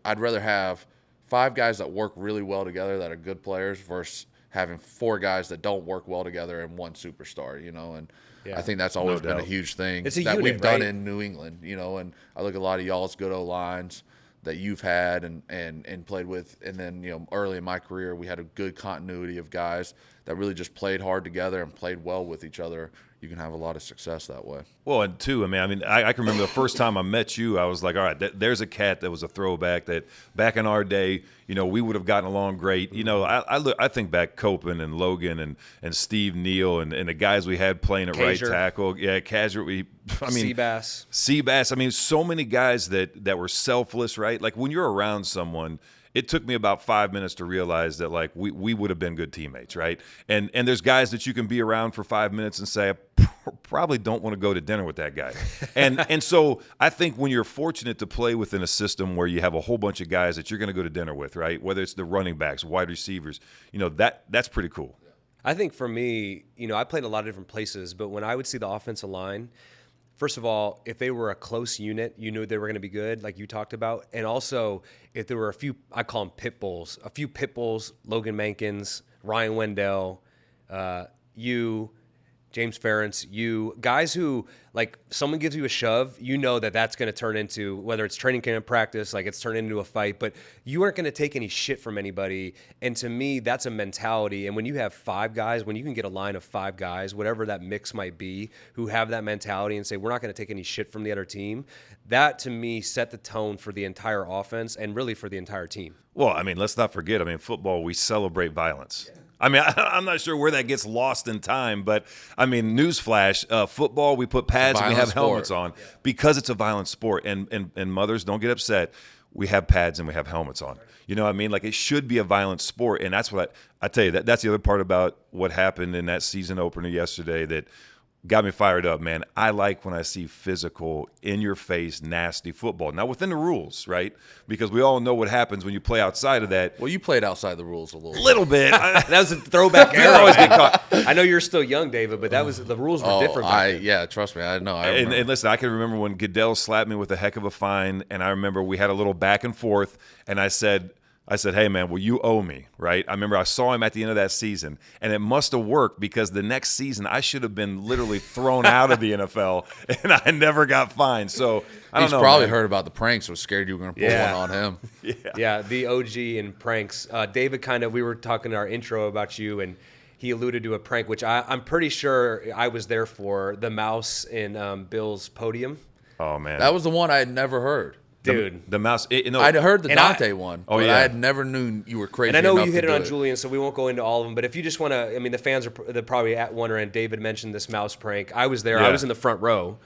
S2: I'd rather have five guys that work really well together that are good players versus having four guys that don't work well together and one superstar, and I think that's always been a huge thing that we've done in New England, and I look at a lot of y'all's good O-lines that you've had and played with. And then, early in my career, we had a good continuity of guys that really just played hard together and played well with each other. You can have a lot of success that way.
S3: Well, and two, I can remember the first time I met you, I was like, all right, there's a cat that was a throwback that back in our day, we would have gotten along great. I think back Copen and Logan and Steve Neal and the guys we had playing at right tackle. Yeah, Kazir. Seabass. So many guys that were selfless, right? Like, when you're around someone, it took me about 5 minutes to realize that, like, we would have been good teammates, right? And there's guys that you can be around for 5 minutes and say, I probably don't want to go to dinner with that guy. And so I think when you're fortunate to play within a system where you have a whole bunch of guys that you're going to go to dinner with, right? Whether it's the running backs, wide receivers, that's pretty cool.
S1: I think for me, I played in a lot of different places, but when I would see the offensive line, first of all, if they were a close unit, you knew they were going to be good, like you talked about. And also, if there were a few, I call them pit bulls, Logan Mankins, Ryan Wendell, James Ferentz, you guys who, like, someone gives you a shove, you know that's going to turn into, whether it's training camp, practice, like it's turned into a fight, but you aren't going to take any shit from anybody. And to me, that's a mentality. And when you have 5 guys, when you can get a line of 5 guys, whatever that mix might be, who have that mentality and say, we're not going to take any shit from the other team, that to me set the tone for the entire offense and really for the entire team.
S3: Well, I mean, let's not forget, football, we celebrate violence. Yeah. I'm not sure where that gets lost in time, but, newsflash, football, we put pads and we have helmets on because it's a violent sport. And mothers, don't get upset. We have pads and we have helmets on. You know what I mean? Like, it should be a violent sport, and that's what I tell you, that's the other part about what happened in that season opener yesterday that got me fired up, man. I like when I see physical, in-your-face, nasty football. Now, within the rules, right? Because we all know what happens when you play outside of that.
S2: Well, you played outside the rules a little bit.
S3: Little bit.
S1: That was a throwback era. Always get caught. I know you're still young, David, but the rules were different.
S2: Trust me, I know.
S3: And listen, I can remember when Goodell slapped me with a heck of a fine, and I remember we had a little back and forth, and I said, hey, man, well, you owe me, right? I remember I saw him at the end of that season, and it must have worked because the next season I should have been literally thrown out of the NFL, and I never got fined. So I don't know.
S2: He's probably heard about the pranks, was scared you were going to pull one on him.
S1: Yeah, the OG in pranks. David, we were talking in our intro about you, and he alluded to a prank, which I'm pretty sure I was there for, the mouse in Bill's podium.
S3: Oh, man.
S2: That was the one I had never heard.
S1: Dude,
S3: the mouse.
S2: I'd heard the Dante one.
S3: Oh,
S2: but
S3: yeah.
S2: I had never knew you were crazy.
S1: And I know
S2: enough
S1: you hit
S2: to
S1: it
S2: do
S1: on Julian, so we won't go into all of them. But if you just want to, the fans they're probably at wondering. David mentioned this mouse prank. I was there.
S3: Yeah.
S1: I was in the front row.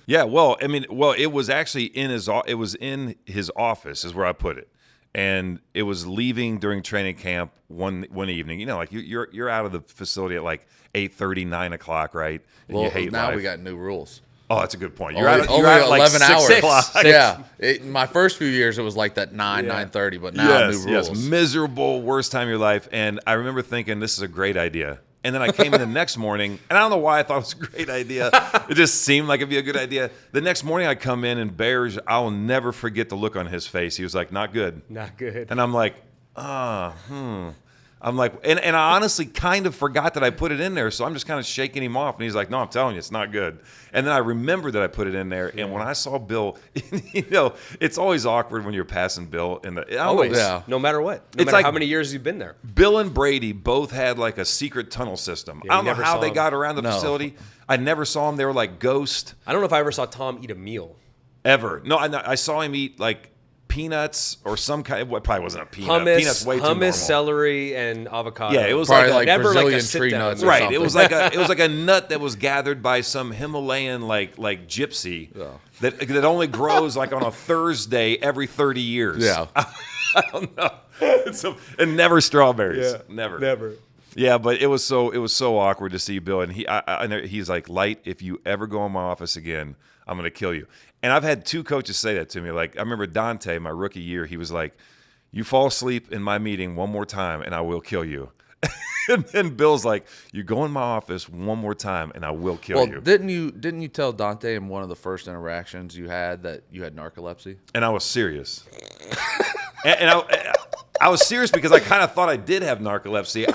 S3: Yeah. Well, it was actually in his office is where I put it, and it was leaving during training camp one evening. You know, like you're out of the facility at like 8:30, 9 o'clock, right? And
S2: well,
S3: you hate
S2: now
S3: life.
S2: we got new rules.
S3: Oh, that's a good point.
S2: You're out like
S3: 11
S2: hours.
S3: 6 o'clock.
S2: Yeah. My first few years, it was like that 9:30, but now new rules.
S3: Yes, miserable, worst time of your life. And I remember thinking, this is a great idea. And then I came in the next morning, and I don't know why I thought it was a great idea. It just seemed like it'd be a good idea. The next morning I come in, and Bears, I'll never forget the look on his face. He was like, not good.
S1: Not good.
S3: And I'm like, I'm like, and I honestly kind of forgot that I put it in there, so I'm just kind of shaking him off. And he's like, no, I'm telling you, it's not good. And then I remembered that I put it in there, and when I saw Bill, it's always awkward when you're passing Bill.
S1: Always, no matter what. No matter how many years you've been there.
S3: Bill and Brady both had like a secret tunnel system. I don't know how they got around the facility. I never saw them. They were like ghosts.
S1: I don't know if I ever saw Tom eat a meal.
S3: Ever. No, I saw him eat like peanuts or some kind. It probably wasn't a peanut. Peanuts way too normal.
S1: Hummus, celery, and avocado.
S3: Yeah, it was
S2: probably
S3: like
S2: never Brazilian
S1: like a
S2: tree nuts.
S3: Right.
S2: Something.
S3: It was like a nut that was gathered by some Himalayan like gypsy that only grows like on a Thursday every 30 years.
S2: Yeah.
S3: I don't know. And never strawberries.
S1: Yeah,
S3: never. Yeah, but it was so awkward to see Bill, and he's like, Light, if you ever go in my office again, I'm going to kill you. And I've had 2 coaches say that to me. Like, I remember Dante, my rookie year, he was like, you fall asleep in my meeting one more time and I will kill you. And then Bill's like, you go in my office one more time and I will kill you.
S2: Didn't you tell Dante in one of the first interactions you had that you had narcolepsy?
S3: And I was serious. and I was serious because I kind of thought I did have narcolepsy.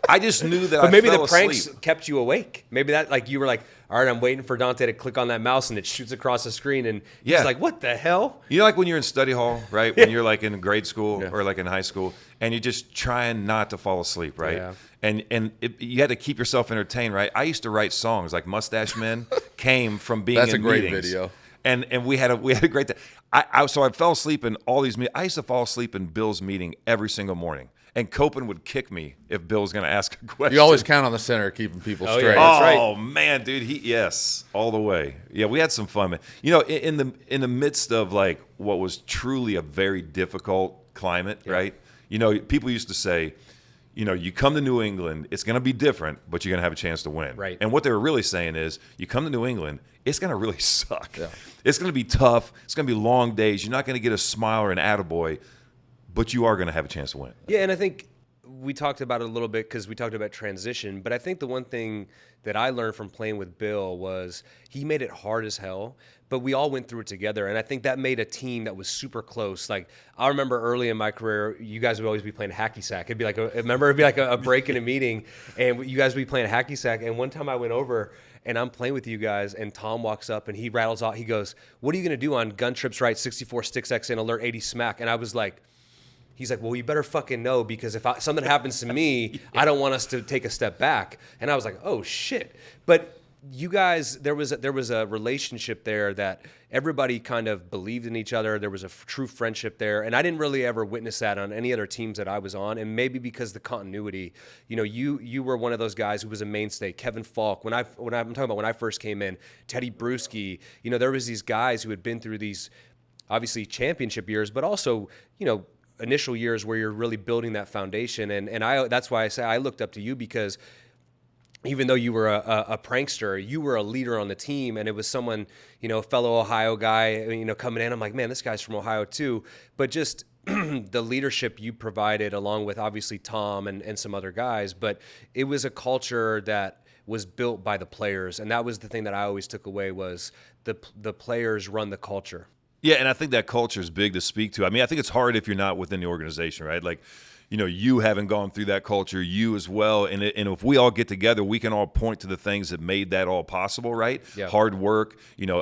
S3: I just knew that
S1: but maybe
S3: fell
S1: the pranks
S3: asleep.
S1: kept you awake. Maybe that, like, you were like, all right, I'm waiting for Dante to click on that mouse and it shoots across the screen, and he's like, what the hell?
S3: You know, like when you're in study hall, right? When you're like in grade school or like in high school, and you're just trying not to fall asleep, right?
S1: Yeah.
S3: And you had to keep yourself entertained, right? I used to write songs like Mustache Men came from being
S2: That's
S3: in
S2: a great
S3: meetings.
S2: video.
S3: And we had a great time. So I fell asleep in all these meetings. I used to fall asleep in Bill's meeting every single morning. And Copen would kick me if Bill was going to ask a question.
S2: You always count on the center keeping people straight.
S1: Yeah, that's right.
S3: Oh man, dude, yes, all the way. Yeah, we had some fun, man. You know, in the midst of like what was truly a very difficult climate, right? You know, people used to say, you know, you come to New England, it's going to be different, but you're going to have a chance to win.
S1: Right.
S3: And what they were really saying is, you come to New England, it's going to really suck.
S2: Yeah.
S3: It's going to be tough. It's going to be long days. You're not going to get a smile or an attaboy, but you are going to have a chance to win.
S1: Yeah, and I think we talked about it a little bit because we talked about transition, but I think the one thing that I learned from playing with Bill was he made it hard as hell, but we all went through it together. And I think that made a team that was super close. Like, I remember early in my career, you guys would always be playing hacky sack. It'd be like a break in a meeting, and you guys would be playing hacky sack. And one time I went over and I'm playing with you guys, and Tom walks up and he rattles out, he goes, "What are you going to do on gun trips right, 64 sticks X in, alert 80 smack?" And I was like, he's like, "Well, you better fucking know, because if something happens to me, I don't want us to take a step back." And I was like, "Oh shit!" But you guys, there was a relationship there that everybody kind of believed in each other. There was a true friendship there, and I didn't really ever witness that on any other teams that I was on. And maybe because the continuity, you were one of those guys who was a mainstay. Kevin Falk, when I'm talking about when I first came in, Teddy Bruschi, there was these guys who had been through these obviously championship years, but also initial years where you're really building that foundation. And that's why I say I looked up to you, because even though you were a prankster, you were a leader on the team, and it was someone, a fellow Ohio guy, coming in. I'm like, man, this guy's from Ohio too. But just the leadership you provided, along with obviously Tom and some other guys, but it was a culture that was built by the players. And that was the thing that I always took away, was the players run the culture.
S3: Yeah, and I think that culture is big to speak to. I mean, I think it's hard if you're not within the organization, right? Like, you haven't gone through that culture, you as well. And if we all get together, we can all point to the things that made that all possible, right?
S1: Yeah.
S3: Hard work,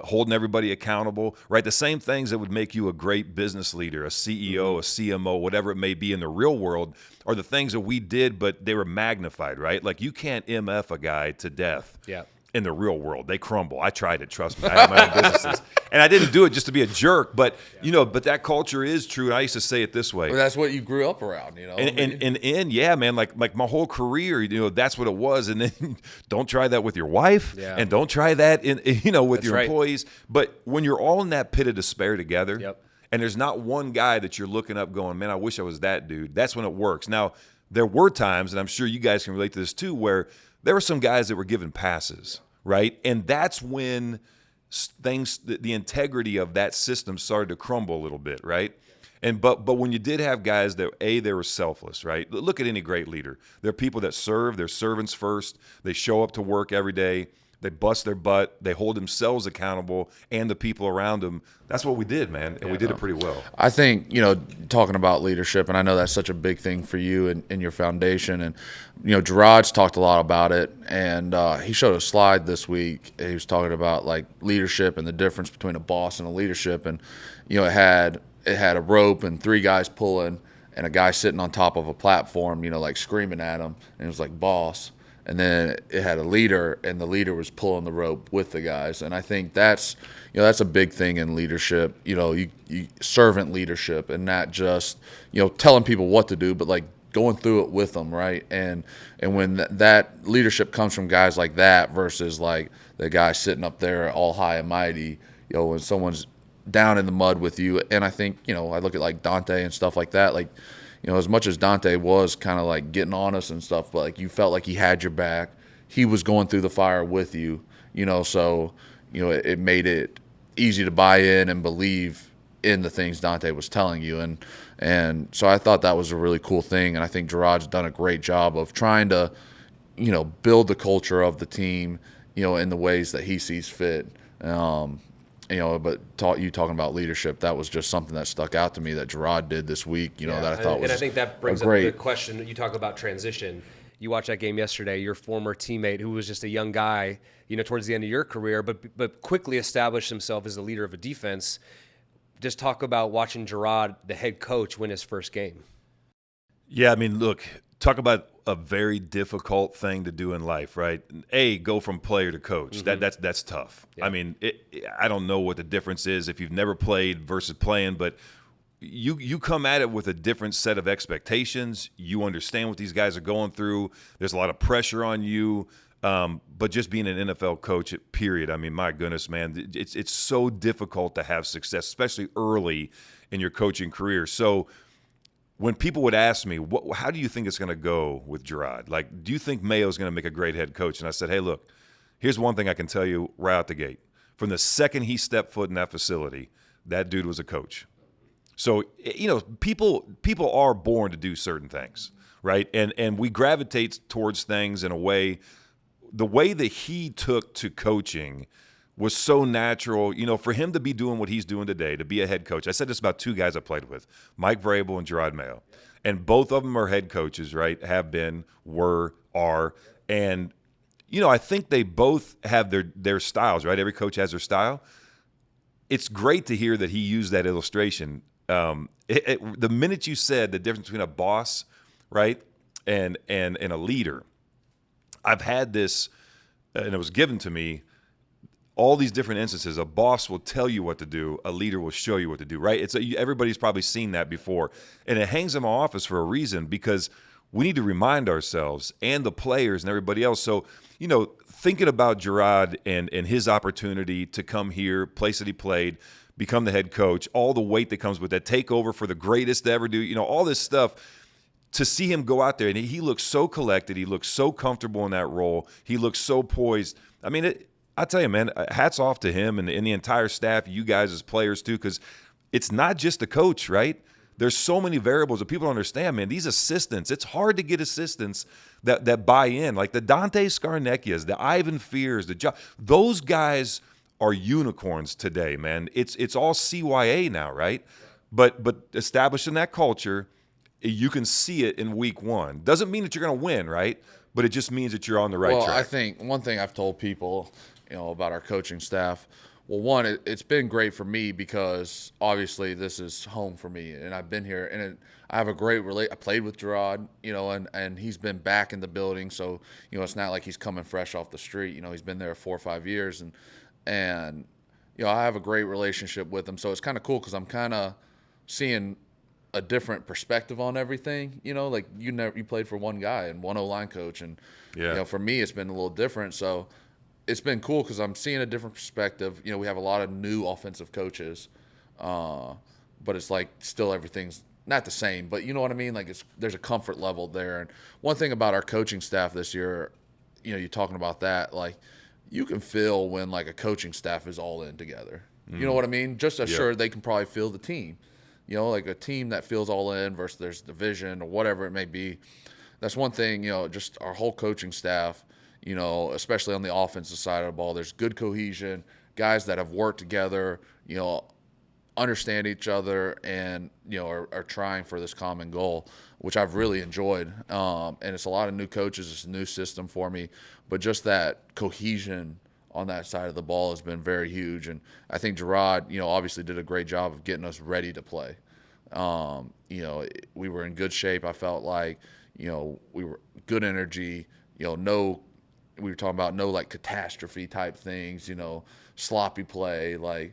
S3: holding everybody accountable, right? The same things that would make you a great business leader, a CEO, a CMO, whatever it may be in the real world, are the things that we did, but they were magnified, right? Like, you can't MF a guy to death.
S1: Yeah.
S3: In the real world. They crumble. I tried it, trust me. I have my own businesses. And I didn't do it just to be a jerk, but but that culture is true. And I used to say it this way.
S2: Well, that's what you grew up around,
S3: And yeah, man, like my whole career, that's what it was. And then don't try that with your wife, and don't try that with
S1: That's
S3: your
S1: right.
S3: employees. But when you're all in that pit of despair together,
S1: Yep.
S3: and there's not one guy that you're looking up going, man, I wish I was that dude. That's when it works. Now, there were times, and I'm sure you guys can relate to this too, where there were some guys that were given passes, right? And that's when the integrity of that system started to crumble a little bit, right? And but when you did have guys that, they were selfless, right? Look at any great leader. They're people that serve, they're servants first. They show up to work every day. They bust their butt. They hold themselves accountable and the people around them. That's what we did, man, and we did it pretty well.
S2: I think, talking about leadership, and I know that's such a big thing for you and your foundation, and, Jerod's talked a lot about it, and he showed a slide this week. He was talking about, like, leadership and the difference between a boss and a leadership, and, it had a rope and 3 guys pulling and a guy sitting on top of a platform, like screaming at him, and it was like, boss. And then it had a leader, and the leader was pulling the rope with the guys. And I think that's a big thing in leadership, you servant leadership, and not just, telling people what to do, but like going through it with them, right? And when that leadership comes from guys like that versus like the guy sitting up there all high and mighty, when someone's down in the mud with you. And I think, I look at like Dante and stuff like that, like, as much as Dante was kind of like getting on us and stuff, but like you felt like he had your back. He was going through the fire with you, so, it made it easy to buy in and believe in the things Dante was telling you. And so I thought that was a really cool thing. And I think Jerod's done a great job of trying to, build the culture of the team, in the ways that he sees fit. But talking about leadership, that was just something that stuck out to me that Jerod did this week, that I thought was
S1: and I think that brings up the question. You talk about transition. You watched that game yesterday. Your former teammate, who was just a young guy, towards the end of your career, but quickly established himself as the leader of a defense. Just talk about watching Jerod, the head coach, win his first game.
S3: Yeah, I mean, look, talk about a very difficult thing to do in life, right? Go from player to coach.
S1: Mm-hmm.
S3: That's tough.
S1: Yeah.
S3: I mean, I don't know what the difference is if you've never played versus playing, but you come at it with a different set of expectations. You understand what these guys are going through. There's a lot of pressure on you. But just being an NFL coach, period. I mean, my goodness, man, it's so difficult to have success, especially early in your coaching career. So when people would ask me, how do you think it's going to go with Jerod? Like, do you think Mayo's going to make a great head coach? And I said, hey, look, here's one thing I can tell you right out the gate. From the second he stepped foot in that facility, that dude was a coach. So, people are born to do certain things, right? And we gravitate towards things in a way. The way that he took to coaching was so natural. For him to be doing what he's doing today, to be a head coach. I said this about two guys I played with, Mike Vrabel and Jerod Mayo. And both of them are head coaches, right? Have been, were, are. And, I think they both have their styles, right? Every coach has their style. It's great to hear that he used that illustration. The minute you said the difference between a boss, right, and a leader, I've had this, and it was given to me, all these different instances. A boss will tell you what to do. A leader will show you what to do, right? Everybody's probably seen that before. And it hangs in my office for a reason, because we need to remind ourselves and the players and everybody else. So, thinking about Jerod and his opportunity to come here, place that he played, become the head coach, all the weight that comes with that, take over for the greatest to ever do, all this stuff. To see him go out there, and he looks so collected, he looks so comfortable in that role, he looks so poised. I mean, I tell you, man, hats off to him and the entire staff, you guys as players too, because it's not just the coach, right? There's so many variables that people don't understand, man. These assistants, it's hard to get assistants that buy in, like the Dante Scarnecchias, the Ivan Fears, those guys are unicorns today, man. It's all CYA now, right? But establishing that culture, you can see it in week one. Doesn't mean that you're going to win, right? But it just means that you're on the right track.
S2: Well, I think one thing I've told people, about our coaching staff, well, one, it's been great for me because obviously this is home for me, and I've been here, and I have a great I played with Jerod, and he's been back in the building, so it's not like he's coming fresh off the street. He's been there 4 or 5 years, and I have a great relationship with him, so it's kind of cool because I'm kind of seeing a different perspective on everything. Like you played for one guy and one O-line coach, and for me it's been a little different. So it's been cool because I'm seeing a different perspective. We have a lot of new offensive coaches, but it's like still everything's not the same. But you know what I mean? Like there's a comfort level there. And one thing about our coaching staff this year, you're talking about that, like you can feel when like a coaching staff is all in together. You know what I mean? Just as sure they can probably feel the team. Like a team that feels all in versus there's division or whatever it may be. That's one thing, just our whole coaching staff, especially on the offensive side of the ball, there's good cohesion, guys that have worked together, understand each other and, are trying for this common goal, which I've really enjoyed. And it's a lot of new coaches. It's a new system for me. But just that cohesion on that side of the ball has been very huge. And I think Jerod, obviously did a great job of getting us ready to play. We were in good shape. I felt like, we were good energy, we were talking about no like catastrophe type things, sloppy play. Like,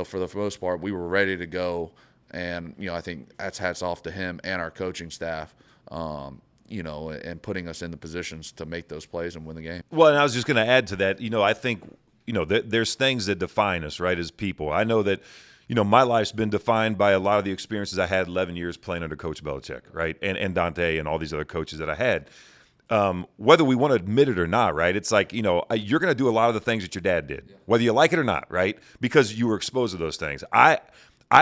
S2: for the most part, we were ready to go. And, I think that's hats off to him and our coaching staff. And putting us in the positions to make those plays and win the game.
S3: Well, and I was just going to add to that, I think, there's things that define us, right, as people. I know that, my life's been defined by a lot of the experiences I had 11 years playing under Coach Belichick, right, and Dante and all these other coaches that I had. Whether we want to admit it or not, right, it's like, you're going to do a lot of the things that your dad did, whether you like it or not, right, because you were exposed to those things. I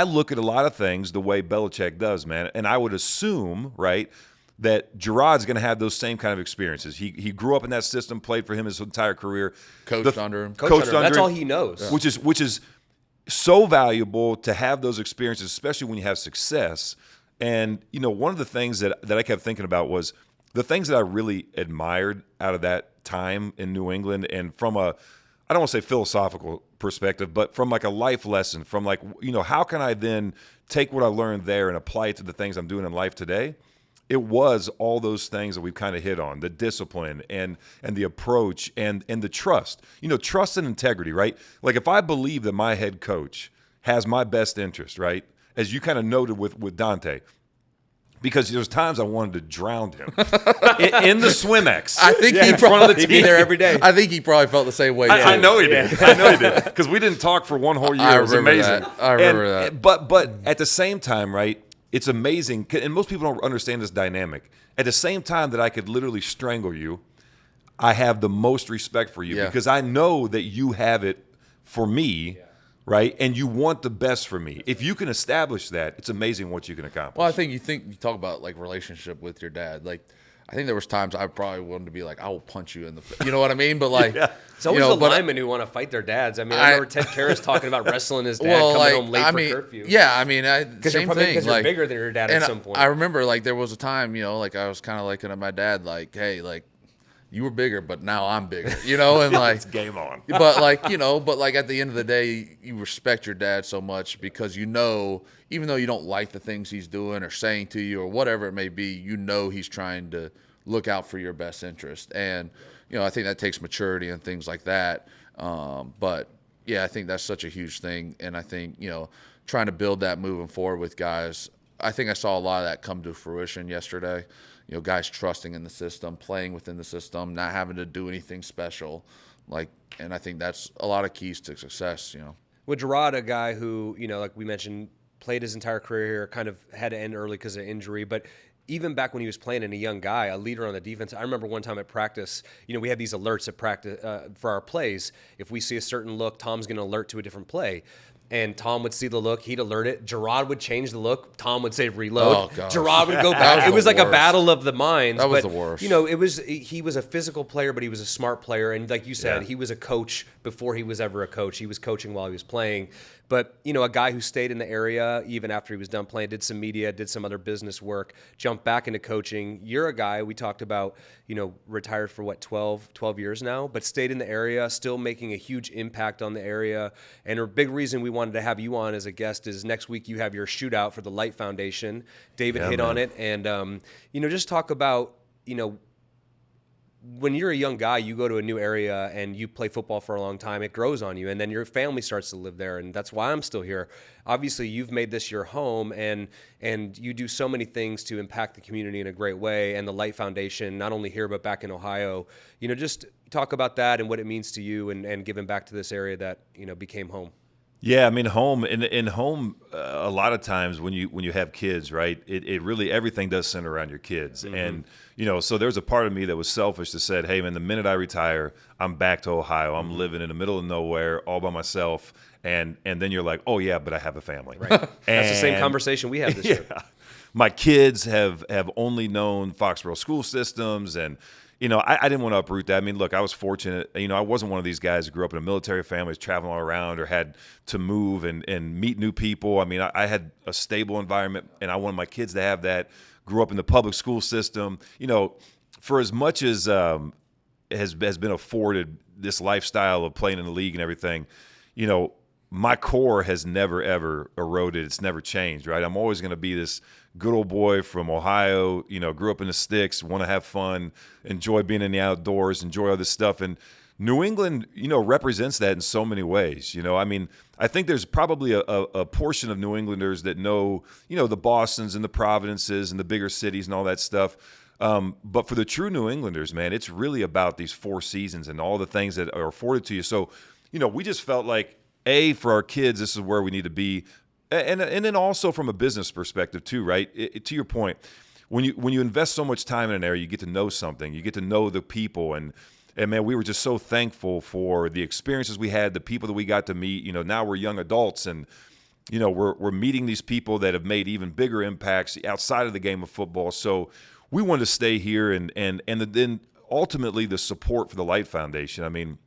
S3: look at a lot of things the way Belichick does, man, and I would assume, right, that Jerod's going to have those same kind of experiences. He grew up in that system, played for him his entire career.
S2: Coached under him.
S1: That's all he knows.
S3: Yeah. Which is so valuable to have those experiences, especially when you have success. And, one of the things that I kept thinking about was the things that I really admired out of that time in New England, and from I don't want to say philosophical perspective, but from like a life lesson, from like, how can I then take what I learned there and apply it to the things I'm doing in life today? It was all those things that we've kind of hit on, the discipline and the approach and the trust. Trust and integrity, right? Like if I believe that my head coach has my best interest, right, as you kind of noted with Dante, because there's times I wanted to drown him in the Swimex.
S2: I think
S1: in front of the team. He'd be there every day.
S2: I think he probably felt the same way.
S3: I know he did. I know he did. Because we didn't talk for one whole year. It was amazing.
S2: I remember that.
S3: But at the same time, right, it's amazing, and most people don't understand this dynamic. At the same time that I could literally strangle you, I have the most respect for you because I know that you have it for me right? And you want the best for me. If you can establish that, it's amazing what you can accomplish.
S2: Well, I think you talk about like relationship with your dad. Like, I think there was times I probably wanted to be like, I will punch you in the face. You know what I mean? But like,
S1: It's always the linemen who want to fight their dads. I mean, I remember Ted Karras talking about wrestling his dad coming home late for curfew.
S2: Yeah, I mean,
S1: same thing. Because you're bigger than your dad at some point.
S2: I remember like there was a time, like I was kind of looking at my dad like, hey, like, you were bigger, but now I'm bigger, and like
S3: it's game on.
S2: But like, but like at the end of the day, you respect your dad so much because even though you don't like the things he's doing or saying to you or whatever it may be, he's trying to look out for your best interest. And, I think that takes maturity and things like that. But yeah, I think that's such a huge thing. And I think, trying to build that moving forward with guys, I think I saw a lot of that come to fruition yesterday. Guys trusting in the system, playing within the system, not having to do anything special. And I think that's a lot of keys to success,
S1: With Jerod, a guy who, like we mentioned, played his entire career here, kind of had to end early because of injury, but even back when he was playing and a young guy, a leader on the defense, I remember one time at practice, we had these alerts at practice for our plays. If we see a certain look, Tom's going to alert to a different play. And Tom would see the look, he'd alert it. Jerod would change the look. Tom would say reload.
S2: Oh, gosh.
S1: Jerod would go back. It was like a battle of the minds.
S2: That was the worst.
S1: He was a physical player, but he was a smart player. And like you said, he was a coach before he was ever a coach. He was coaching while he was playing. But, a guy who stayed in the area even after he was done playing, did some media, did some other business work, jumped back into coaching. You're a guy we talked about, retired for 12 years now, but stayed in the area, still making a huge impact on the area. And a big reason we wanted to have you on as a guest is next week you have your shootout for the Light Foundation. David hit on it. And, just talk about, when you're a young guy, you go to a new area and you play football for a long time, it grows on you, and then your family starts to live there, and that's why I'm still here. Obviously, you've made this your home, and you do so many things to impact the community in a great way, and the Light Foundation, not only here but back in Ohio. Just talk about that and what it means to you and giving back to this area that, became home.
S3: Yeah, I mean, home in home. A lot of times when you have kids, right? It really everything does center around your kids, and so there's a part of me that was selfish that said, "Hey, man, the minute I retire, I'm back to Ohio. I'm living in the middle of nowhere, all by myself." And then you're like, "Oh yeah, but I have a family."
S1: Right. That's the same conversation we had this year.
S3: My kids have only known Foxborough school systems, and I didn't want to uproot that. I mean, look, I was fortunate. I wasn't one of these guys who grew up in a military family, was traveling all around, or had to move and meet new people. I mean, I had a stable environment, and I wanted my kids to have that. Grew up in the public school system. For as much as has been afforded this lifestyle of playing in the league and everything, my core has never, ever eroded. It's never changed, right? I'm always going to be this good old boy from Ohio, grew up in the sticks, want to have fun, enjoy being in the outdoors, enjoy all this stuff. And New England, represents that in so many ways. I mean, I think there's probably a portion of New Englanders that know, the Bostons and the Providences and the bigger cities and all that stuff. But for the true New Englanders, man, it's really about these four seasons and all the things that are afforded to you. So, we just felt like, for our kids, this is where we need to be. And then also from a business perspective too, right? To your point, when you invest so much time in an area, you get to know something. You get to know the people. And man, we were just so thankful for the experiences we had, the people that we got to meet. Now we're young adults, and we're meeting these people that have made even bigger impacts outside of the game of football. So we wanted to stay here, and then ultimately the support for the Light Foundation. I mean,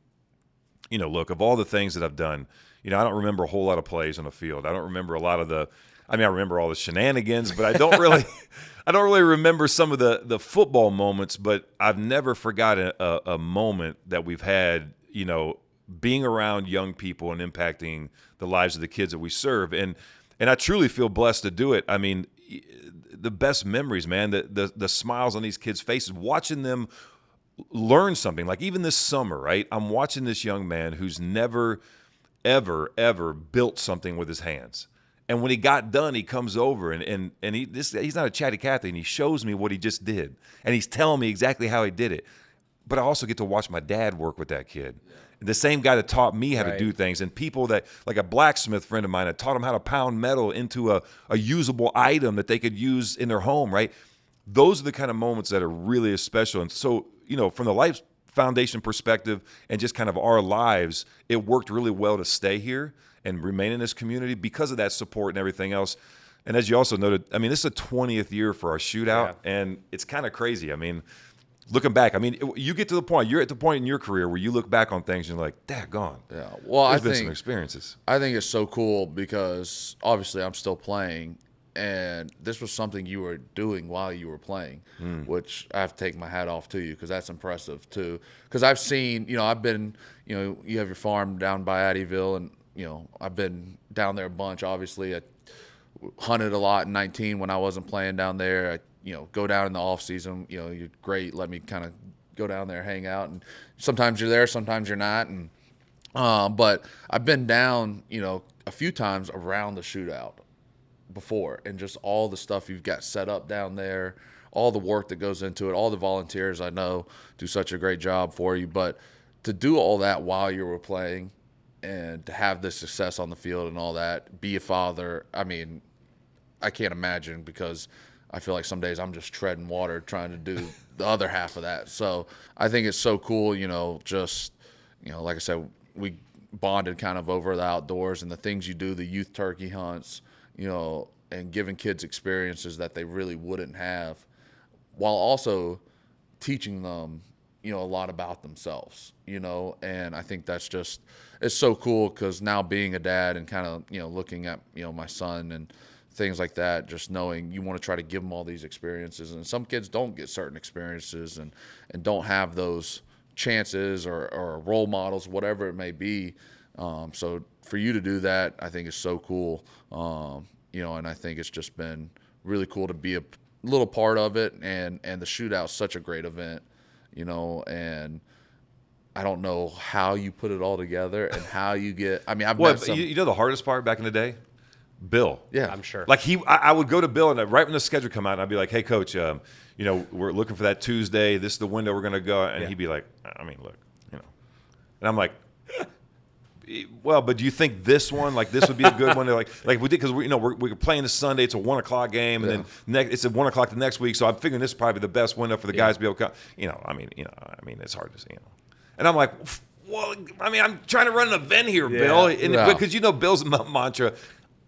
S3: look, of all the things that I've done, I don't remember a whole lot of plays on the field. I don't remember a lot of I remember all the shenanigans, but I don't really remember some of the football moments. But I've never forgotten a moment that we've had, being around young people and impacting the lives of the kids that we serve. And I truly feel blessed to do it. I mean, the best memories, man, the smiles on these kids' faces, watching them learn something. Like even this summer, right? I'm watching this young man who's never, ever built something with his hands. And when he got done, he comes over and he's not a chatty Cathy, and he shows me what he just did. And he's telling me exactly how he did it. But I also get to watch my dad work with that kid. The same guy that taught me how to do things, and people that, like a blacksmith friend of mine, that taught him how to pound metal into a usable item that they could use in their home, right? Those are the kind of moments that are really special. And so, from the Light foundation perspective and just kind of our lives, it worked really well to stay here and remain in this community because of that support and everything else. And as you also noted, I mean, this is the 20th year for our shootout, and it's kind of crazy. I mean, looking back, I mean, you get to the point, you're at the point in your career where you look back on things and you're like, daggone.
S2: Yeah. Well,
S3: There's been some experiences.
S2: I think it's so cool because obviously I'm still playing, and this was something you were doing while you were playing, which I have to take my hat off to you because that's impressive too. Because I've seen, I've been, you have your farm down by Addyville, and, I've been down there a bunch, obviously. I hunted a lot in 19 when I wasn't playing down there. I, go down in the off season, you're great. Let me kind of go down there, hang out. And sometimes you're there, sometimes you're not. And, but I've been down, a few times around the shootout before, and just all the stuff you've got set up down there, all the work that goes into it, all the volunteers I know do such a great job for you. But to do all that while you were playing and to have the success on the field and all that, be a father, I mean, I can't imagine, because I feel like some days I'm just treading water trying to do the other half of that. So I think it's so cool, just, like I said, we bonded kind of over the outdoors and the things you do, the youth turkey hunts, and giving kids experiences that they really wouldn't have, while also teaching them, a lot about themselves, and I think that's just, it's so cool, because now being a dad and kind of, looking at, my son and things like that, just knowing you want to try to give them all these experiences, and some kids don't get certain experiences and don't have those chances or role models, whatever it may be. So for you to do that, I think is so cool. And I think it's just been really cool to be a little part of it, and the shootout's such a great event, and I don't know how you put it all together and how you get, I mean, I've met some.
S3: The hardest part back in the day? Bill.
S2: Yeah.
S4: I'm sure.
S3: Like I would go to Bill, and right when the schedule come out, and I'd be like, hey, coach, we're looking for that Tuesday. This is the window we're going to go. And he'd be like, I mean, look, and I'm like, well, but do you think this one, like this would be a good one? Like we did, because we're playing this Sunday. It's a 1:00 game, and then it's at 1:00 the next week. So I'm figuring this is probably the best window for the guys to be able to come. I mean, it's hard to see. And I'm like, well, I mean, I'm trying to run an event here, Bill, because Bill's mantra.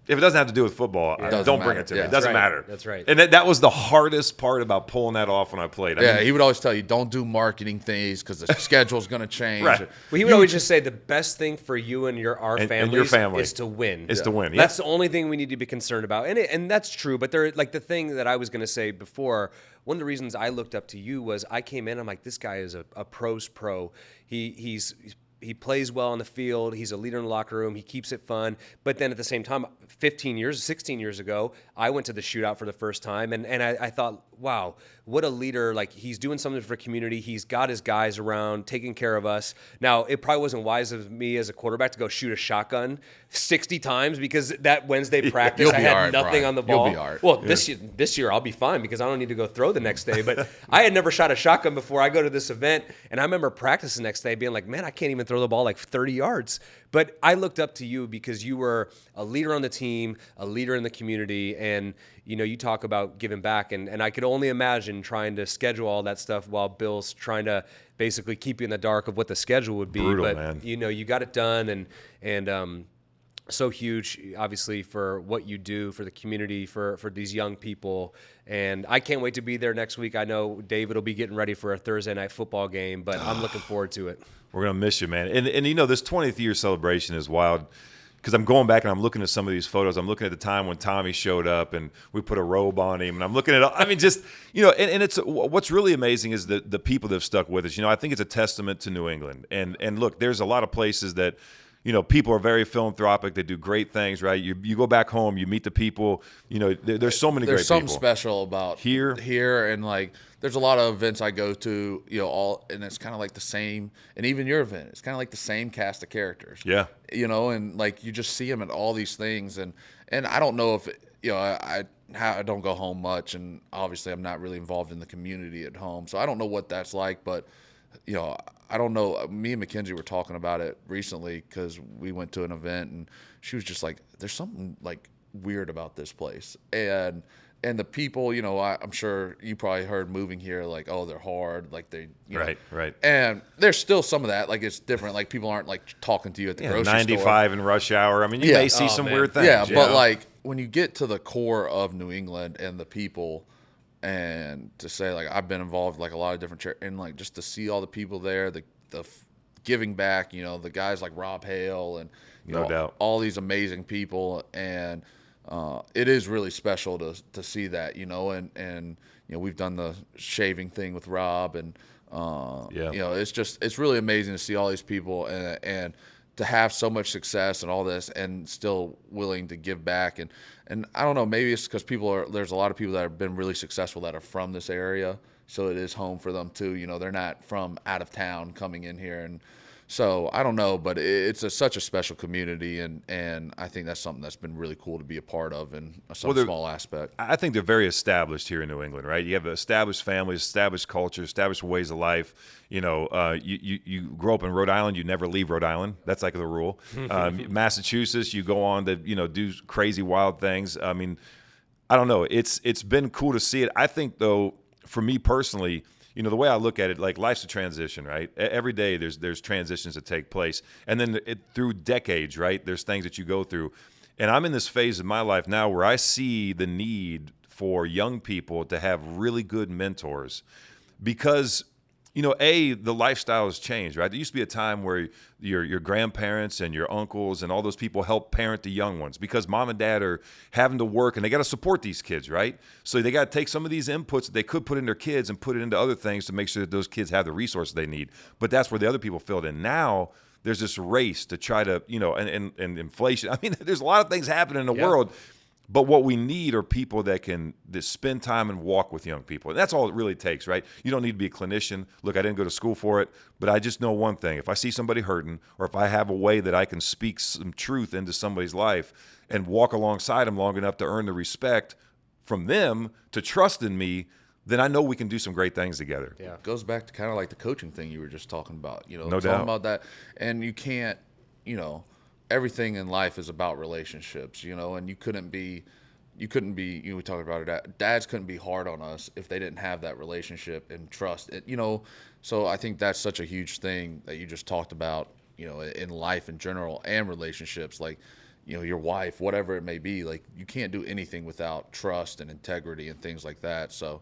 S3: If it doesn't have to do with football, don't bring it to me. It doesn't matter.
S4: That's right.
S3: And that was the hardest part about pulling that off when I played. I mean,
S2: he would always tell you, don't do marketing things because the schedule's going to change.
S3: Right.
S4: Well, he would always just say the best thing for you and our
S3: family
S4: is to win.
S3: To win.
S4: That's the only thing we need to be concerned about. And that's true. But the thing that I was going to say before, one of the reasons I looked up to you was I came in, I'm like, this guy is a pro's pro. He plays well on the field. He's a leader in the locker room. He keeps it fun. But then at the same time, 16 years ago, I went to the shootout for the first time. And I thought, wow, what a leader. Like, he's doing something for the community. He's got his guys around, taking care of us. Now, it probably wasn't wise of me as a quarterback to go shoot a shotgun 60 times, because that Wednesday practice, I had nothing on the ball.
S2: You'll be all right.
S4: Well, this year I'll be fine, because I don't need to go throw the next day. But I had never shot a shotgun before I go to this event. And I remember practice the next day being like, man, I can't even throw the ball like 30 yards. But I looked up to you because you were a leader on the team, a leader in the community, and you talk about giving back, and I could only imagine trying to schedule all that stuff while Bill's trying to basically keep you in the dark of what the schedule would be.
S3: Brutal,
S4: but
S3: man.
S4: You got it done, and so huge, obviously, for what you do for the community, for these young people. And I can't wait to be there next week. I know David will be getting ready for a Thursday night football game, but I'm looking forward to it.
S3: We're going to miss you, man. And this 20th year celebration is wild, because I'm going back and I'm looking at some of these photos. I'm looking at the time when Tommy showed up and we put a robe on him. And I'm looking at, I mean, just, and it's, what's really amazing is the people that have stuck with us. I think it's a testament to New England. And look, there's a lot of places that, people are very philanthropic. They do great things, right? You go back home, you meet the people. There's so many great people.
S2: There's something special about
S3: here,
S2: and like there's a lot of events I go to, and it's kind of like the same. And even your event, it's kind of like the same cast of characters.
S3: Yeah.
S2: And like you just see them at all these things, and I don't know if I don't go home much, and obviously I'm not really involved in the community at home, so I don't know what that's like, but. I don't know. Me and Mackenzie were talking about it recently because we went to an event, and she was just like, there's something like weird about this place. And the people, you know, I'm sure you probably heard moving here, like, oh, they're hard, like they, you know.
S3: Right.
S2: And there's still some of that, like it's different, like people aren't like talking to you at the grocery
S3: 95
S2: store.
S3: in rush hour. I mean, you may see some weird things.
S2: Yeah,
S3: you
S2: but
S3: know?
S2: like when you get to the core of New England and the people, and to say like I've been involved like a lot of different and like just to see all the people there, the giving back, you know, the guys like Rob Hale and you
S3: No
S2: know
S3: doubt.
S2: all these amazing people, and it is really special to see that, you know, and you know we've done the shaving thing with Rob, and you know it's really amazing to see all these people and to have so much success and all this and still willing to give back, and I don't know, maybe it's because there's a lot of people that have been really successful that are from this area, so it is home for them too, you know, they're not from out of town coming in here, and so I don't know, but it's such a special community, and I think that's something that's been really cool to be a part of in some small aspect.
S3: I think they're very established here in New England, right? You have established families, established culture, established ways of life. You know, you grow up in Rhode Island, you never leave Rhode Island. That's like the rule. Massachusetts, you go on to, you know, do crazy, wild things. I mean, I don't know. It's been cool to see it. I think, though, for me personally, you know, the way I look at it, like life's a transition, right? Every day there's transitions that take place. And then through decades, right, there's things that you go through. And I'm in this phase of my life now where I see the need for young people to have really good mentors because, you know, the lifestyle has changed, right? There used to be a time where your grandparents and your uncles and all those people help parent the young ones because mom and dad are having to work and they got to support these kids, right? So they got to take some of these inputs that they could put in their kids and put it into other things to make sure that those kids have the resources they need. But that's where the other people filled in. Now there's this race to try to, you know, and inflation. I mean, there's a lot of things happening in the world. But what we need are people that spend time and walk with young people. And that's all it really takes, right? You don't need to be a clinician. Look, I didn't go to school for it, but I just know one thing. If I see somebody hurting or if I have a way that I can speak some truth into somebody's life and walk alongside them long enough to earn the respect from them to trust in me, then I know we can do some great things together.
S2: Yeah. It goes back to kind of like the coaching thing you were just talking about, you know,
S3: No
S2: talking
S3: doubt.
S2: about that. And you can't, you know, everything in life is about relationships, you know, and you couldn't be, you know, we talked about it, dads couldn't be hard on us if they didn't have that relationship and trust, you know, so I think that's such a huge thing that you just talked about, you know, in life in general and relationships, like, you know, your wife, whatever it may be, like you can't do anything without trust and integrity and things like that, so.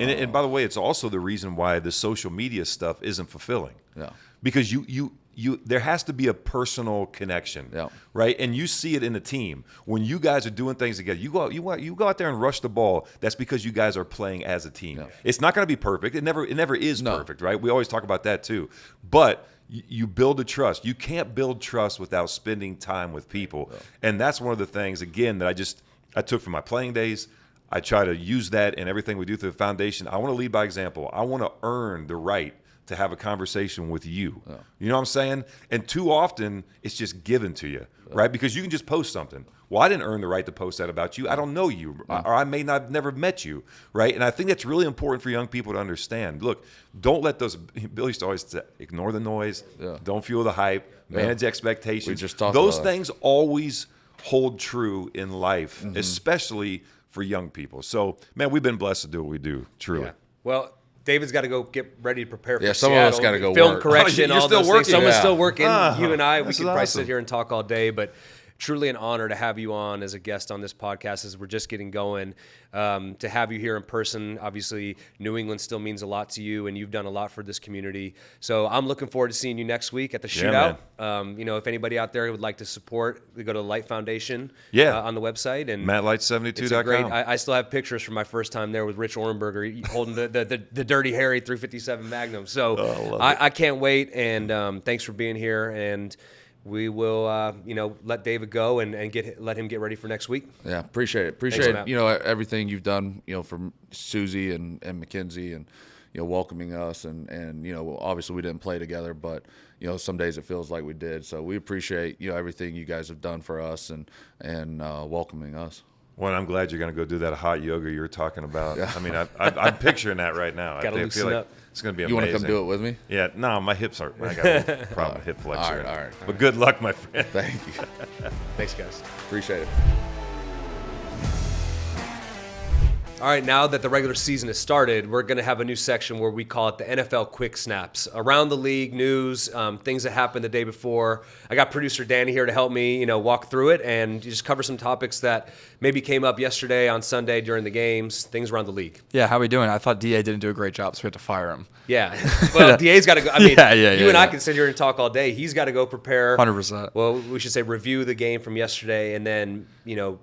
S3: And by the way, it's also the reason why the social media stuff isn't fulfilling.
S2: Yeah.
S3: Because there has to be a personal connection, right? And you see it in a team when you guys are doing things together. You go out there and rush the ball. That's because you guys are playing as a team. It's not going to be perfect. It never is perfect, right? We always talk about that too. But you build a trust. You can't build trust without spending time with people, and that's one of the things again that I took from my playing days. I try to use that in everything we do through the foundation. I want to lead by example. I want to earn the right to have a conversation with you. You know what I'm saying? And too often, it's just given to you, right? Because you can just post something. Well, I didn't earn the right to post that about you. I don't know you, or I may not have never met you, right? And I think that's really important for young people to understand. Look, don't let those, Bill used to always say, ignore the noise, don't fuel the hype, manage expectations.
S2: We just talked
S3: those
S2: about that.
S3: things always hold true in life, especially for young people. So, man, we've been blessed to do what we do, truly.
S4: Yeah. Well, David's got to go get ready to prepare for
S2: some
S4: Seattle.
S2: of us got to go
S4: film
S2: work.
S4: correction,
S3: You're
S4: all
S3: still
S4: those
S3: working?
S4: things. Someone's
S2: Yeah.
S4: still working. You and I, we
S3: this
S4: could
S3: is
S4: probably
S3: awesome.
S4: sit here and talk all day, but truly an honor to have you on as a guest on this podcast as we're just getting going. To have you here in person, obviously New England still means a lot to you, and you've done a lot for this community. So I'm looking forward to seeing you next week at the shootout. You know, if anybody out there would like to support, we go to the Light Foundation on the website. And
S3: MattLight72.com.
S4: I still have pictures from my first time there with Rich Orenberger holding the Dirty Harry 357 Magnum. So I can't wait, and thanks for being here. And we will, you know, let David go and let him get ready for next week.
S2: Yeah, appreciate it.
S4: Matt.
S2: You know, everything you've done, you know, from Susie and Mackenzie and, you know, welcoming us and, you know, obviously we didn't play together, but, you know, some days it feels like we did. So we appreciate, you know, everything you guys have done for us and welcoming us.
S3: Well, I'm glad you're going to go do that hot yoga you were talking about. I mean, I'm picturing that right now.
S4: Gotta
S3: I
S4: loosen
S3: feel like
S4: up.
S3: it's going to be
S2: You
S3: amazing.
S2: want to come do it with me?
S3: Yeah, no, my hips are. I got a problem with hip flexor.
S2: All right.
S3: But good luck, my friend.
S2: Thank you.
S4: Thanks, guys.
S2: Appreciate it.
S4: All right, now that the regular season has started, we're going to have a new section where we call it the NFL Quick Snaps. Around the league news, things that happened the day before. I got producer Danny here to help me, walk through it and just cover some topics that maybe came up yesterday on Sunday during the games, things around the league.
S5: Yeah, how are we doing? I thought DA didn't do a great job, so we had to fire him.
S4: Yeah. Well, DA's got to go. I mean, you and I
S5: yeah.
S4: can sit here and talk all day. He's got to go prepare.
S5: 100%.
S4: Well, we should say review the game from yesterday and then,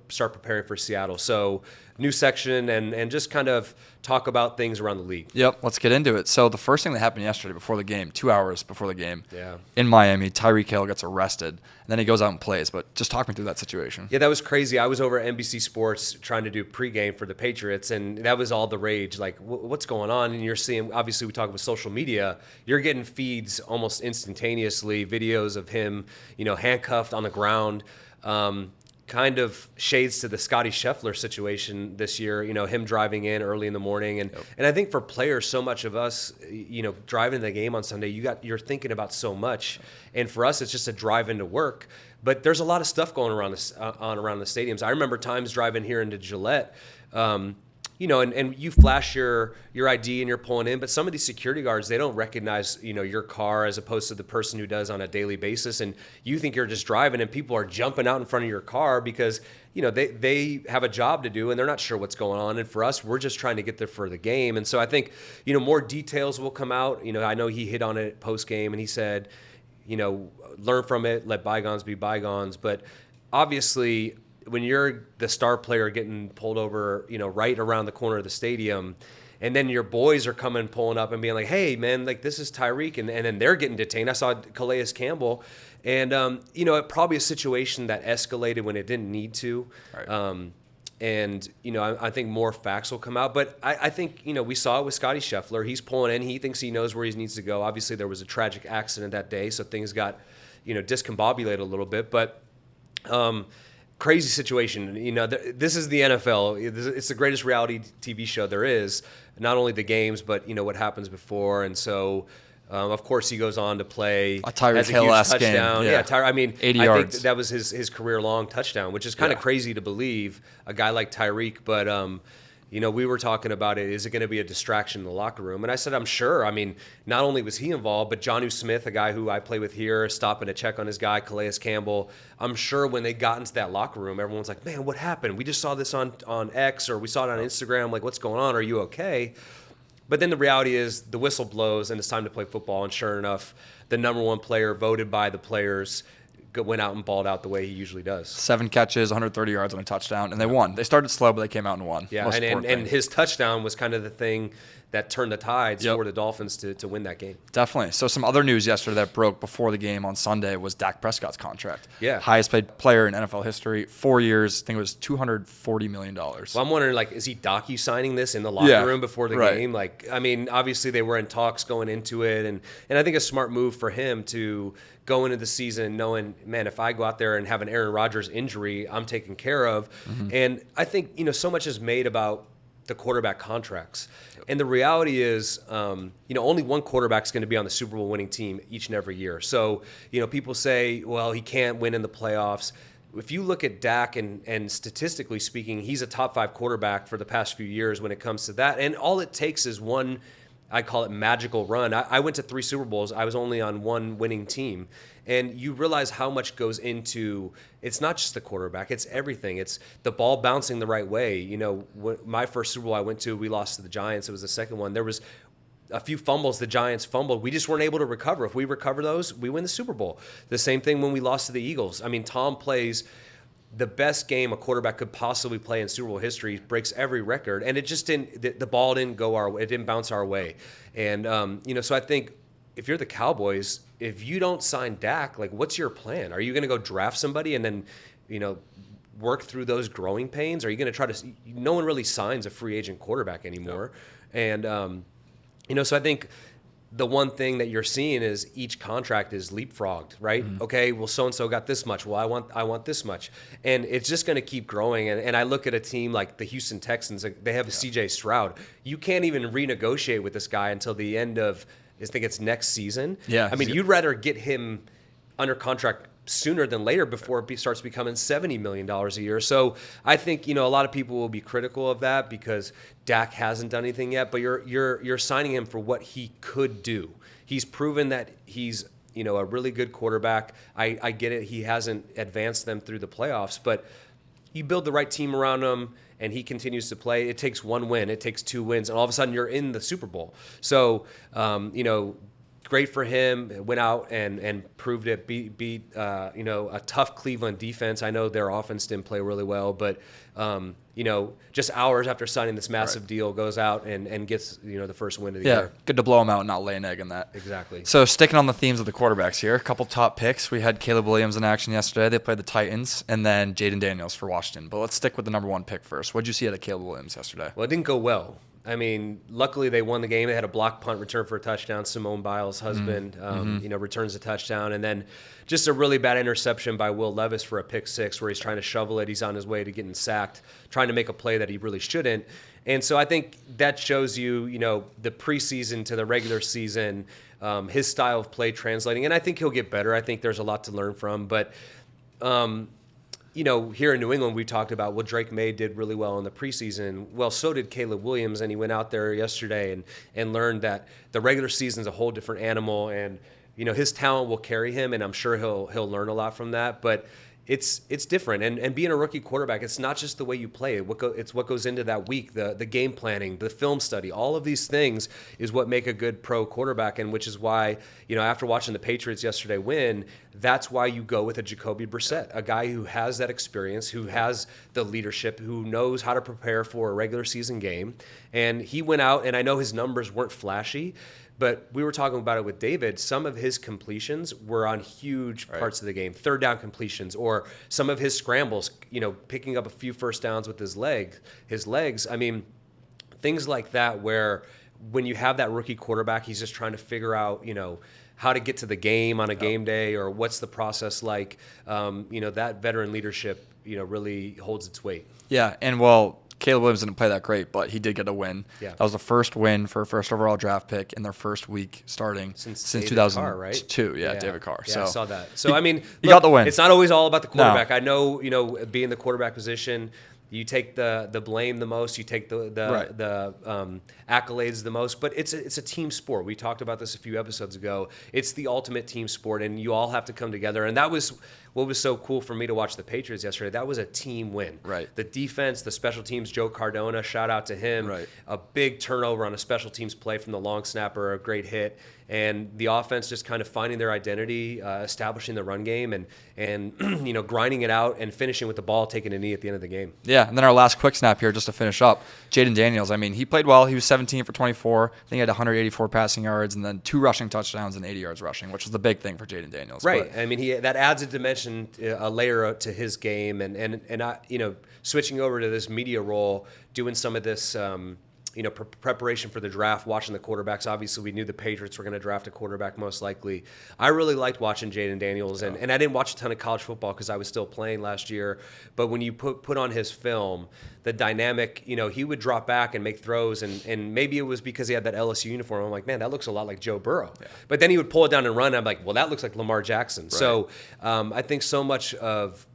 S4: start preparing for Seattle. So, new section and just kind of talk about things around the league.
S5: Yep, let's get into it. So the first thing that happened yesterday before the game, 2 hours before the game,
S4: Yeah.
S5: in Miami, Tyreek Hill gets arrested, and then he goes out and plays. But just talk me through that situation.
S4: Yeah, that was crazy. I was over at NBC Sports trying to do pregame for the Patriots, and that was all the rage. Like, what's going on? And you're seeing, obviously, we talk about social media. You're getting feeds almost instantaneously, videos of him, handcuffed on the ground. Kind of shades to the Scotty Scheffler situation this year, him driving in early in the morning. And I think for players, so much of us, driving the game on Sunday, you're thinking about so much. And for us, it's just a drive into work. But there's a lot of stuff going around around the stadiums. I remember times driving here into Gillette, and you flash your ID and you're pulling in, but some of these security guards, they don't recognize, your car as opposed to the person who does on a daily basis. And you think you're just driving and people are jumping out in front of your car because, they have a job to do and they're not sure what's going on. And for us, we're just trying to get there for the game. And so I think, more details will come out. I know he hit on it post game and he said, learn from it, let bygones be bygones. But obviously, when you're the star player getting pulled over, right around the corner of the stadium, and then your boys are pulling up and being like, hey, man, like this is Tyreek, and then they're getting detained. I saw Calais Campbell, and, it probably a situation that escalated when it didn't need to. Right. I think more facts will come out. But I think, we saw it with Scotty Scheffler. He's pulling in. He thinks he knows where he needs to go. Obviously, there was a tragic accident that day, so things got, discombobulated a little bit. But crazy situation. This is the NFL. It's the greatest reality TV show there is. Not only the games, but what happens before. And so, of course, he goes on to play
S5: a Tyreek
S4: Hill
S5: touchdown.
S4: Game. Yeah,
S5: 80
S4: I
S5: yards.
S4: think that was his career-long touchdown, which is kind of crazy to believe a guy like Tyreek. But we were talking about it. Is it going to be a distraction in the locker room? And I said, I'm sure. I mean, not only was he involved, but Jonnu Smith, a guy who I play with here, stopping to check on his guy, Calais Campbell. I'm sure when they got into that locker room, everyone's like, man, what happened? We just saw this on X or we saw it on Instagram. Like, what's going on? Are you okay? But then the reality is the whistle blows and it's time to play football. And sure enough, the number one player voted by the players went out and balled out the way he usually does.
S5: 7 catches, 130 yards on a touchdown, and they won. They started slow, but they came out and won.
S4: Yeah, and his touchdown was kind of the thing that turned the tides for the Dolphins to win that game.
S5: Definitely. So some other news yesterday that broke before the game on Sunday was Dak Prescott's contract.
S4: Yeah.
S5: Highest paid player in NFL history, 4 years. I think it was $240 million. Well,
S4: I'm wondering, is he docu-signing this in the locker room before the game? Obviously they were in talks going into it, and I think a smart move for him to go into the season knowing, man, if I go out there and have an Aaron Rodgers injury, I'm taken care of. Mm-hmm. And I think, so much is made about the quarterback contracts. Yep. And the reality is, only one quarterback is going to be on the Super Bowl winning team each and every year. So, people say, well, he can't win in the playoffs. If you look at Dak and statistically speaking, he's a top 5 quarterback for the past few years when it comes to that. And all it takes is one, I call it magical run. I went to 3 Super Bowls. I was only on one winning team. And you realize how much goes into, it's not just the quarterback, it's everything. It's the ball bouncing the right way. My first Super Bowl I went to, we lost to the Giants. It was the second one. There was a few fumbles the Giants fumbled. We just weren't able to recover. If we recover those, we win the Super Bowl. The same thing when we lost to the Eagles. I mean, Tom plays the best game a quarterback could possibly play in Super Bowl history, breaks every record, and it just didn't. The ball didn't go our way. It didn't bounce our way, and so I think if you're the Cowboys, if you don't sign Dak, what's your plan? Are you going to go draft somebody and then, work through those growing pains? Are you going to try to? No one really signs a free agent quarterback anymore, and so I think the one thing that you're seeing is each contract is leapfrogged, right? Mm-hmm. Okay, well, so-and-so got this much. Well, I want this much. And it's just going to keep growing. And I look at a team like the Houston Texans. They have a C.J. Stroud. You can't even renegotiate with this guy until the end of, I think it's next season.
S5: Yeah.
S4: I mean, you'd rather get him under contract sooner than later before it starts becoming $70 million a year. So I think, a lot of people will be critical of that because Dak hasn't done anything yet, but you're signing him for what he could do. He's proven that he's, a really good quarterback. I get it. He hasn't advanced them through the playoffs, but you build the right team around him and he continues to play. It takes one win. It takes 2 wins. And all of a sudden you're in the Super Bowl. So, great for him. Went out and proved it. Beat a tough Cleveland defense. I know their offense didn't play really well, but just hours after signing this massive deal, goes out and gets the first win of the year.
S5: Good to blow him out and not lay an egg in that.
S4: Exactly.
S5: So sticking on the themes of the quarterbacks here, a couple top picks. We had Caleb Williams in action yesterday. They played the Titans, and then Jaden Daniels for Washington. But let's stick with the number 1 pick first. What did you see out of Caleb Williams yesterday?
S4: Well, it didn't go well. I mean, luckily they won the game. They had a block punt return for a touchdown. Simone Biles' husband, returns a touchdown. And then just a really bad interception by Will Levis for a pick 6 where he's trying to shovel it. He's on his way to getting sacked, trying to make a play that he really shouldn't. And so I think that shows you, the preseason to the regular season, his style of play translating. And I think he'll get better. I think there's a lot to learn from. But here in New England, we talked about, well, Drake May did really well in the preseason. Well, so did Caleb Williams, and he went out there yesterday and learned that the regular season is a whole different animal, and his talent will carry him, and I'm sure he'll learn a lot from that. But it's different, and being a rookie quarterback, it's not just the way you play. It's what goes into that week, the game planning, the film study. All of these things is what make a good pro quarterback, and which is why after watching the Patriots yesterday win, that's why you go with a Jacoby Brissett, a guy who has that experience, who has the leadership, who knows how to prepare for a regular season game. And he went out, and I know his numbers weren't flashy, but we were talking about it with David. Some of his completions were on huge parts of the game, third down completions, or some of his scrambles, picking up a few first downs with his legs. I mean, things like that where when you have that rookie quarterback, he's just trying to figure out, how to get to the game on a game day or what's the process like. That veteran leadership, really holds its weight.
S5: Yeah, and Caleb Williams didn't play that great, but he did get a win.
S4: Yeah.
S5: That was the first win for a first overall draft pick in their first week starting since
S4: David
S5: 2002.
S4: Carr, right?
S5: Yeah, David Carr.
S4: Yeah,
S5: So
S4: I saw that. So, I mean,
S5: he got the win.
S4: It's not always all about the quarterback.
S5: No.
S4: I know, being the quarterback position, you take the blame the most, you take the accolades the most, but it's a team sport. We talked about this a few episodes ago. It's the ultimate team sport, and you all have to come together. And that was what was so cool for me to watch the Patriots yesterday. That was a team win.
S5: Right.
S4: The defense, the special teams, Joe Cardona, shout out to him.
S5: Right.
S4: A big turnover on a special teams play from the long snapper, a great hit. And the offense just kind of finding their identity, establishing the run game, and grinding it out and finishing with the ball, taking a knee at the end of the game.
S5: Yeah, and then our last quick snap here just to finish up. Jaden Daniels, I mean, he played well. He was 17 for 24. I think he had 184 passing yards and then 2 rushing touchdowns and 80 yards rushing, which was the big thing for Jaden Daniels.
S4: Right.
S5: But,
S4: I mean, that adds a dimension, a layer to his game, and I, switching over to this media role, doing some of this. Preparation for the draft, watching the quarterbacks. Obviously, we knew the Patriots were going to draft a quarterback most likely. I really liked watching Jaden Daniels, and I didn't watch a ton of college football because I was still playing last year. But when you put on his film, the dynamic, he would drop back and make throws, and maybe it was because he had that LSU uniform. I'm like, man, that looks a lot like Joe Burrow. Yeah. But then he would pull it down and run. And I'm like, well, that looks like Lamar Jackson. Right. So I think so much of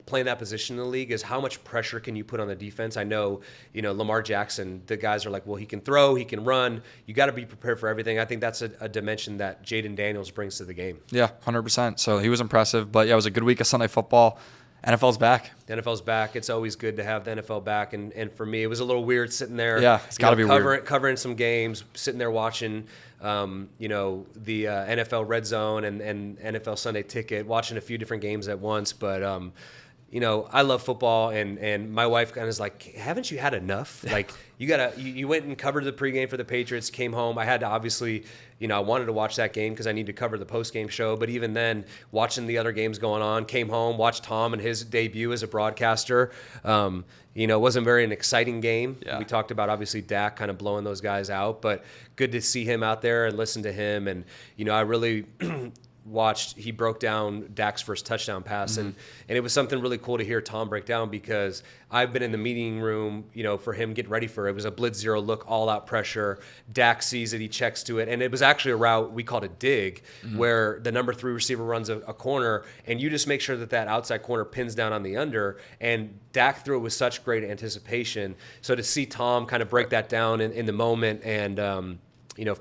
S4: playing that position in the league is how much pressure can you put on the defense. I know, Lamar Jackson, the guys are like, well, he can throw, he can run. You got to be prepared for everything. I think that's a dimension that Jaden Daniels brings to the game.
S5: Yeah, 100%. So he was impressive. But, yeah, it was a good week of Sunday football. NFL's back.
S4: The NFL's back. It's always good to have the NFL back. And for me, it was a little weird sitting there.
S5: Yeah, it's got to be weird.
S4: Covering some games, sitting there watching, the NFL Red Zone and NFL Sunday Ticket, watching a few different games at once. But, I love football, and my wife kind of is like, haven't you had enough? Like, you went and covered the pregame for the Patriots, came home. I had to obviously, I wanted to watch that game because I need to cover the postgame show. But even then, watching the other games going on, came home, watched Tom and his debut as a broadcaster. It wasn't very an exciting game. Yeah. We talked about, obviously, Dak kind of blowing those guys out, but good to see him out there and listen to him. And, I really he broke down Dak's first touchdown pass, and it was something really cool to hear Tom break down, because I've been in the meeting room, for him getting ready for it. It was a blitz zero look, all out pressure. Dak sees it, he checks to it, and it was actually a route we called a dig, where the number 3 receiver runs a corner, and you just make sure that outside corner pins down on the under, and Dak threw it with such great anticipation. So to see Tom kind of break that down in the moment, and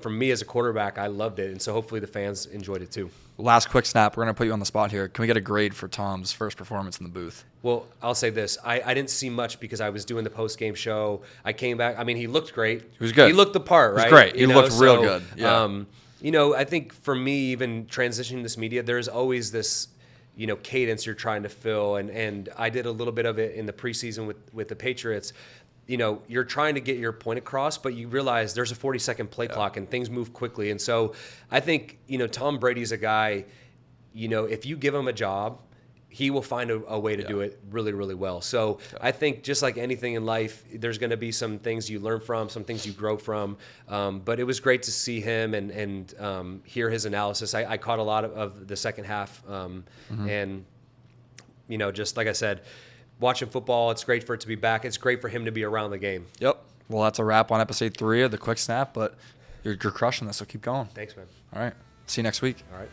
S4: for me as a quarterback, I loved it, and so hopefully the fans enjoyed it too.
S5: Last quick snap. We're going to put you on the spot here. Can we get a grade for Tom's first performance in the booth?
S4: Well, I'll say this. I didn't see much because I was doing the post-game show. I came back. I mean, he looked great.
S5: He was good.
S4: He looked the part, right?
S5: He was great. He looked real good. Yeah.
S4: I think for me, even transitioning this media, there's always this, cadence you're trying to fill. And I did a little bit of it in the preseason with the Patriots. You're trying to get your point across, but you realize there's a 40-second play clock and things move quickly. And so I think, Tom Brady's a guy, if you give him a job, he will find a way to do it really, really well. So I think just like anything in life, there's going to be some things you learn from, some things you grow from. But it was great to see him and hear his analysis. I caught a lot of the second half. And, just like I said, watching football, it's great for it to be back. It's great for him to be around the game.
S5: Yep. Well, that's a wrap on episode 3 of the Quick Snap, but you're crushing this, so keep going.
S4: Thanks, man.
S5: All right. See you next week.
S4: All right.